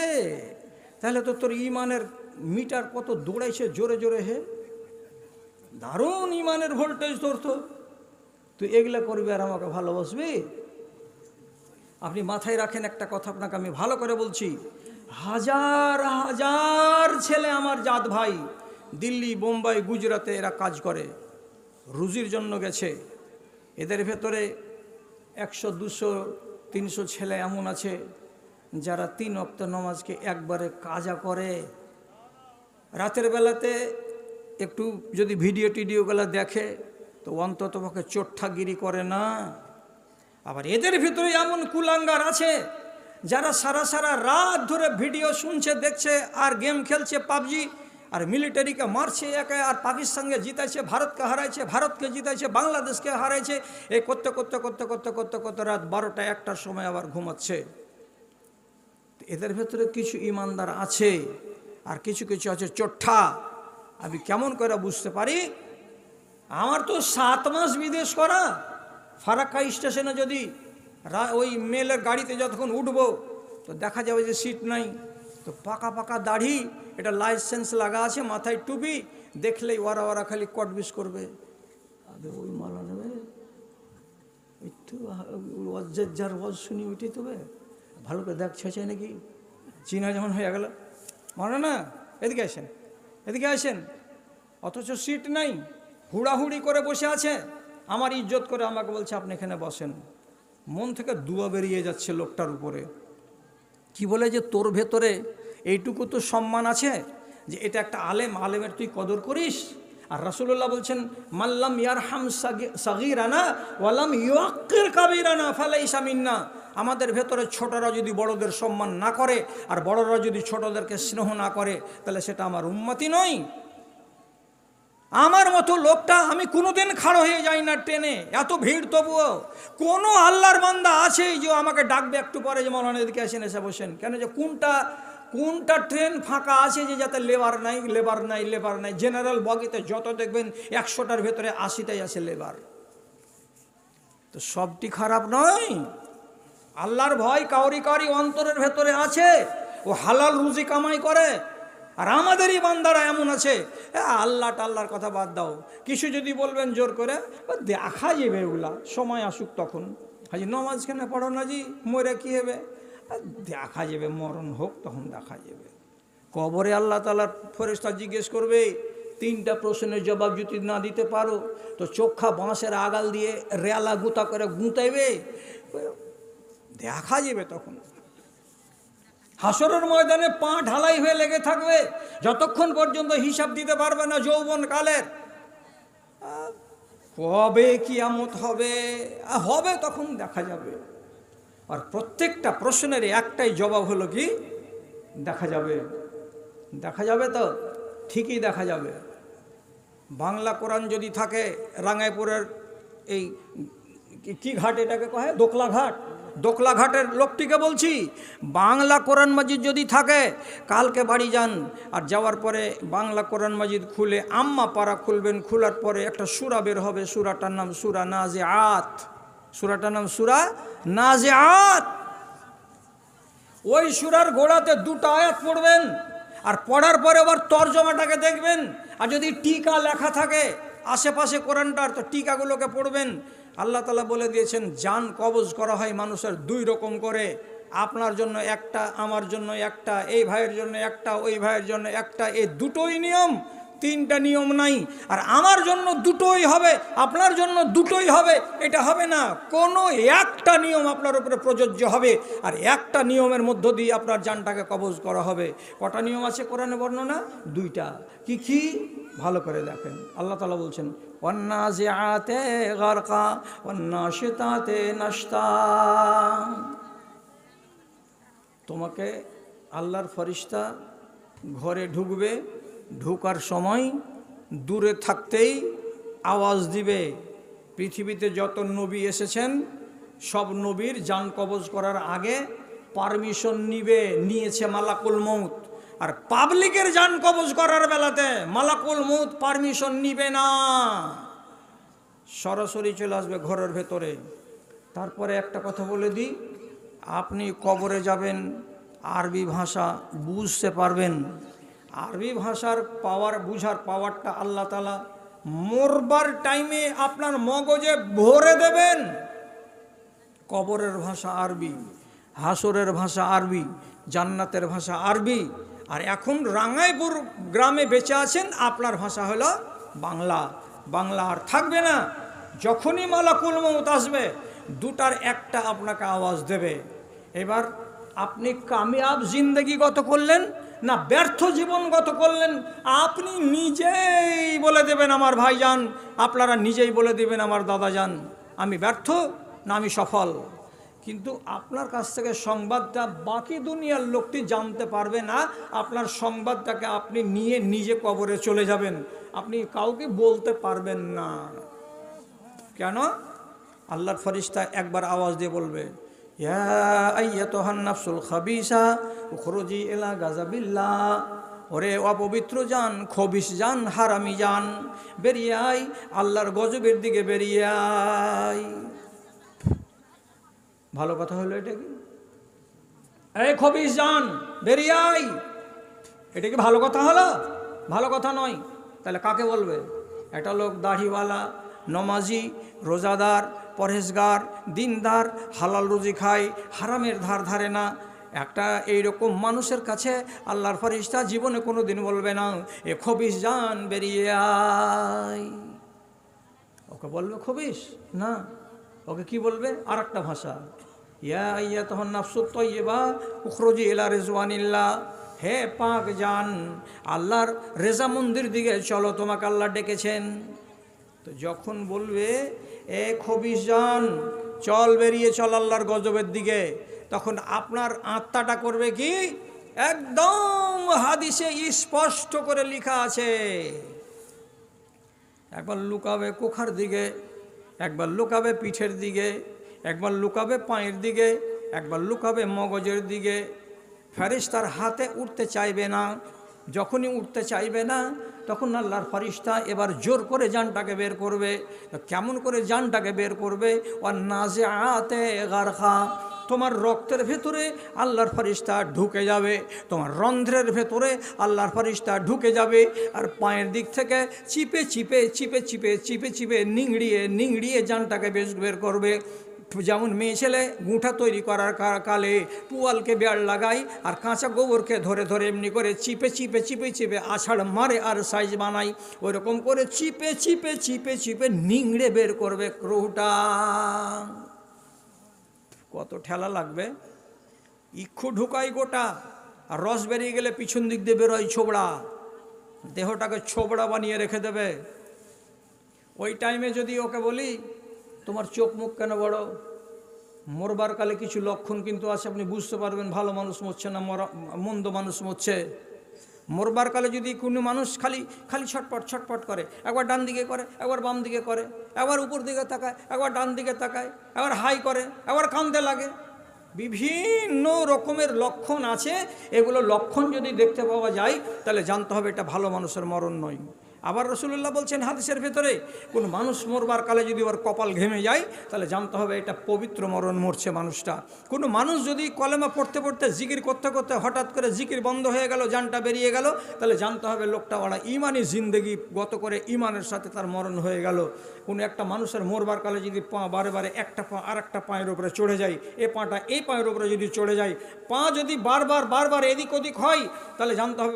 তাহলে তো তোর ইমানের মিটার কত দৌড়াইছে জোরে জোরে, হে দারুণ ইমানের ভোল্টেজ তোর। তো তুই এগুলা করবি আর আমাকে ভালোবাসবি? আপনি মাথায় রাখেন একটা কথা, আপনাকে আমি ভালো করে বলছি, হাজার হাজার ছেলে আমার জাত ভাই দিল্লি, বোম্বাই, গুজরাটে এরা কাজ করে, রুজির জন্য গেছে। এদের ভেতরে 100, 200, 300 ছেলে এমন আছে যারা 3 ওয়াক্ত নামাজকে একবারে কাজা করে। রাতের বেলাতে একটু যদি ভিডিও টিডিওগুলো দেখে তো অন্তত পক্ষে চোট্টাগিরি করে না। আবার এদের ভিতরে এমন কুলাঙ্গার আছে যারা সারা সারা রাত ধরে ভিডিও শুনছে, দেখছে, আর গেম খেলছে পাবজি, আর মিলিটারিকে মারছে একে, আর পাকিস্তানকে জিতাইছে, ভারতকে হারাইছে, ভারতকে জিতাইছে, বাংলাদেশকে হারাইছে। এই করতে করতে করতে করতে করতে করতে রাত 12টা 1টার সময় আবার ঘুমাচ্ছে। এদের ভেতরে কিছু ইমানদার আছে, আর কিছু কিছু আছে চোট্টা। আমি কেমন করে বুঝতে পারি? আমার তো 7 মাস বিদেশ করা। ফারাক্কা স্টেশনে যদি ওই মেলের গাড়িতে যতক্ষণ উঠবো তো দেখা যাবে যে সিট নাই, তো পাকা পাকা দাড়ি, এটা লাইসেন্স লাগা আছে, মাথায় টুপি, দেখলেই ওরা ওরা খালি কটবিস করবে। আরে ওই মালা নেবে, একটু যার ওয়াজ শুনি ওইটাই তবে ভালো করে দেখছে নাকি, চিনা যেমন হয়ে গেল, মনে না, এদিকে আসেন, এদিকে আসেন, অথচ সিট নাই, হুড়াহুড়ি করে বসে আছে। আমার ইজ্জত করে আমাকে বলছে আপনি এখানে বসেন। মন থেকে দুয়া বেরিয়ে যাচ্ছে লোকটার উপরে। কি বলে যে তোর ভেতরে এইটুকু তো সম্মান আছে যে এটা একটা আলেম, আলেমের তুই কদর করিস। আর রাসূলুল্লাহ বলছেন, মাল্লাম ইয়ারহাম সাগীরানা ওয়ালাম ইউক্কির কাবীরানা ফালাইসা মিন্না। আমাদের ভেতরে ছোটরা যদি বড়দের সম্মান না করে, আর বড়রা যদি ছোটদেরকে স্নেহ না করে, তাহলে সেটা আমার উম্মতি নয়। আমার মতো লোকটা আমি কোনোদিন খাড়ো হয়ে যাই না ট্রেনে, এত ভিড়, তবুও কোনো আল্লাহর বান্দা আছেই যে আমাকে ডাকবে একটু পরে যে মৌলানা এদিকে আসেন, এসে বসেন। কেন যে কোনটা ট্রেন ফাঁকা আছে যে যাতে লেবার নাই, লেবার নাই, লেবার নাই। জেনারেল বগিতে যত দেখবেন 100টার ভেতরে 80টাই আছে লেবার। তো সবটি খারাপ নয়। আল্লাহর ভয় কাউরি কাউরি অন্তরের ভেতরে আছে, ও হালাল রুজি কামাই করে। আর আমাদেরই বান্দারা এমন আছে, আল্লাহর কথা বাদ দাও, কিছু যদি বলবেন জোর করে, দেখা যাবে, ওগুলা সময় আসুক তখন। হাজি নমাজ কেন পড়ো না জি, মরে কি হবে? দেখা যাবে, মরণ হোক তখন দেখা যাবে। কবরে আল্লাহ তাআলার ফেরেশতা জিজ্ঞেস করবে, 3টা প্রশ্নের জবাব যদি না দিতে পারো তো চোখা বাঁশের আগাল দিয়ে রেলা গুঁতা করে গুঁতাইবে, দেখা যাবে তখন। হাসরের ময়দানে পা ঢালাই হয়ে লেগে থাকবে যতক্ষণ পর্যন্ত হিসাব দিতে পারবে না যৌবন কালের। কবে কিয়ামত হবে, হবে তখন দেখা যাবে। আর প্রত্যেকটা প্রশ্নের একটাই জবাব হলো কি, দেখা যাবে। দেখা যাবে তো ঠিকই দেখা যাবে। বাংলা কোরআন যদি থাকে, রাঙ্গাইপুরের এই কি ঘাট এটাকে কয়, দোকলা ঘাট, দোকলা ঘাটের লোকটিকে বলছি, বাংলা কোরআন মাজিদ যদি থাকে, কালকে বাড়ি যান, আর যাওয়ার পরে বাংলা কোরআন মাজিদ খুলে আম্মা পারা খুলবেন। খোলার পরে একটা সূরা বের হবে, সূরাটার নাম সূরা নাজিআত। সূরাটার নাম সূরা নাজিআত। ওই সূরার গোড়াতে 2টা আয়াত পড়বেন, আর পড়ার পরে আবার তরজমাটাকে দেখবেন। আর যদি টিকা লেখা থাকে আশেপাশে কোরআনটার, তো টিকাগুলোকে পড়বেন। আল্লাহ তাআলা বলে দিয়েছেন জান কবজ করা হয় মানুষের দুই রকম করে, আপনার জন্য একটা, আমার জন্য একটা, এই ভাইয়ের জন্য একটা, ওই ভাইয়ের জন্য একটা, এই দুটোই নিয়ম, তিনটা নিয়ম নাই। আর আমার জন্য দুটোই হবে, আপনার জন্য দুটোই হবে, এটা হবে না। কোনো একটা নিয়ম আপনার উপরে প্রযোজ্য হবে, আর একটা নিয়মের মধ্য দিয়ে আপনার জানটাকে কবজ করা হবে। কটা নিয়ম আছে কোরআনে বর্ণনা? দুইটা। কি কি? ভালো করে দেখেন। আল্লাহ তাআলা বলছেন ওয়ান্নাজিআতে গারকা ওয়ান্নাশিতাতে নাশতা। তোমাকে আল্লাহর ফেরেশতা ঘরে ঢুকবে, ঢোকার সময় দূরে থাকতেই আওয়াজ দিবে। পৃথিবীতে যত নবী এসেছেন সব নবীর জান কবজ করার আগে পারমিশন নিয়েছে মালাকুল মউত। আর পাবলিকের জান কবজ করার বেলাতে মালাকুল মউত পারমিশন নিবে না, সরাসরি চলে আসবে ঘরের ভেতরে। তারপরে একটা কথা বলে দিই, আপনি কবরে যাবেন, আরবি ভাষা বুঝতে পারবেন। আরবি ভাষার বুঝার পাওয়ারটা আল্লাহ তাআলা মরবার টাইমে আপনার মগজে ভরে দেবেন। কবরের ভাষা আরবি, হাসরের ভাষা আরবি, জান্নাতের ভাষা আরবি। আর এখন রাঙ্গাইপুর গ্রামে বেঁচে আছেন, আপনার ভাষা হলো বাংলা। বাংলা আর থাকবে না। যখনই মালাকুল মউত আসবে দুটার একটা আপনাকে আওয়াজ দেবে। এবার আপনি কামিয়াব জিন্দেগি গত করলেন না ব্যর্থ জীবন গত করলেন, আপনি নিজেই বলে দেবেন আমার ভাইজান, আপনারা নিজেই বলে দেবেন আমার দাদাজান, আমি ব্যর্থ না আমি সফল। কিন্তু আপনার কাছ থেকে সংবাদটা বাকি দুনিয়ার লোকটি জানতে পারবে না। আপনার সংবাদটাকে আপনি নিয়ে নিজে কবরে চলে যাবেন, আপনি কাউকে বলতে পারবেন না। কেন? আল্লাহর ফেরেশতা একবার আওয়াজ দিয়ে বলবে ইয়া আইয়াতুহান নাফসুল খাবিসা উখরুজি ইলা গাযাবিল্লাহ। ওরে অপবিত্র জান, খবিস জান, হারামি জান, বেরিয়ে আয় আল্লাহর গজবের দিকে, বেরিয়ে আয়। ভালো কথা হলো এটা কি? এই খবিস জান বেরিয়ে আয়, এটা কি ভালো কথা হলো? ভালো কথা নয়। তাহলে কাকে বলবে? একটা লোক দাড়িওয়ালা, নমাজি, রোজাদার, পরহেজগার, দিনদার, হালাল রুজি খায়, হারামের ধার ধারে না, একটা এইরকম মানুষের কাছে আল্লাহর ফেরেশতা জীবনে কোনো দিন বলবে না এ খবিস জান বেরিয়ে আয়। ওকে বলবে খবিস না, ওকে কি বলবে? আর একটা ভাষা, ইয়া আইয়াতুহান নাফসুত তাইয়্যিবা উখরুজি ইলা রিজওয়ানিল্লাহ। হে পাক জান, আল্লাহর রেজামন্দির দিকে চলো, তোমাকে আল্লাহ ডেকেছেন। তো যখন বলবে এ খবিস জান চল, বেরিয়ে চল আল্লাহর গজবের দিকে, তখন আপনার আত্মাটা করবে কি? একদম হাদিসে স্পষ্ট করে লেখা আছে, একবার লুকাবে কোখার দিকে, একবার লুকাবে পিঠের দিকে, একবার লুকাবে পায়ের দিকে, একবার লুকাবে মগজের দিকে। ফেরেশতার হাতে উঠতে চাইবে না। যখনই উঠতে চাইবে না তখন আল্লাহর ফেরেশতা এবার জোর করে জানটাকে বের করবে। কেমন করে জানটাকে বের করবে? ওয়ান্নাজিআতে গারকা। তোমার রক্তের ভেতরে আল্লাহর ফেরেশতা ঢুকে যাবে, তোমার রন্ধ্রের ভেতরে আল্লাহর ফেরেশতা ঢুকে যাবে। আর পায়ের দিক থেকে চিপে চিপে চিপে চিপে চিপে চিপে নিংড়িয়ে নিংড়িয়ে জানটাকে বের করবে। যেমন মেয়ে ছেলে গুঁঠা তৈরি করার কালে পুয়ালকে বেড় লাগাই আর কাঁচা গোবরকে ধরে ধরে এমনি করে চিপে চিপে চিপে চিপে আছাড় মারে আর সাইজ বানাই, ওই রকম করে চিপে চিপে চিপে চিপে নিংড়ে বের করবে ক্রুটা। কত ঠেলা লাগবে! ইক্ষু ঢুকাই গোটা, আর রস বেরিয়ে গেলে পিছন দিক দিয়ে বেরোয় ছোবড়া, দেহটাকে ছোবড়া বানিয়ে রেখে দেবে। ওই টাইমে যদি ওকে বলি তোমার চোখ মুখ কেন বড়, মরবার কালে কিছু লক্ষণ কিন্তু আছে, আপনি বুঝতে পারবেন ভালো মানুষ মরছে না মন্দ মানুষ মরছে। মরবার কালে যদি কোনো মানুষ খালি খালি ছটপট ছটপট করে, একবার ডান দিকে করে, একবার বাম দিকে করে, একবার উপর দিকে তাকায়, একবার ডান দিকে তাকায়, একবার হাই করে, একবার কাঁদতে লাগে, বিভিন্ন রকমের লক্ষণ আছে। এগুলো লক্ষণ যদি দেখতে পাওয়া যায় তাহলে জানতে হবে এটা ভালো মানুষের মরণ নয়। আবার রাসূলুল্লাহ বলছেন হাদিসের ভেতরে, কোন মানুষ মরবার কালে যদি ওর কপাল ঘেমে যায় তাহলে জানতে হবে এটা পবিত্র মরণ মরছে মানুষটা। কোনো মানুষ যদি কলেমা পড়তে পড়তে জিকির করতে করতে হঠাৎ করে জিকির বন্ধ হয়ে গেল, জানটা বেরিয়ে গেল, তাহলে জানতে হবে লোকটা ওরা ইমানি জিন্দেগি গত করে ইমানের সাথে তার মরণ হয়ে গেল। কোনো একটা মানুষের মরবার কালে যদি পা বারে বারে একটা পা আর একটা পায়ের উপরে চড়ে যায়, এ পাটা এই পায়ের উপরে যদি চড়ে যায়, পা যদি বারবার এদিক ওদিক হয়, তাহলে জানতে হবে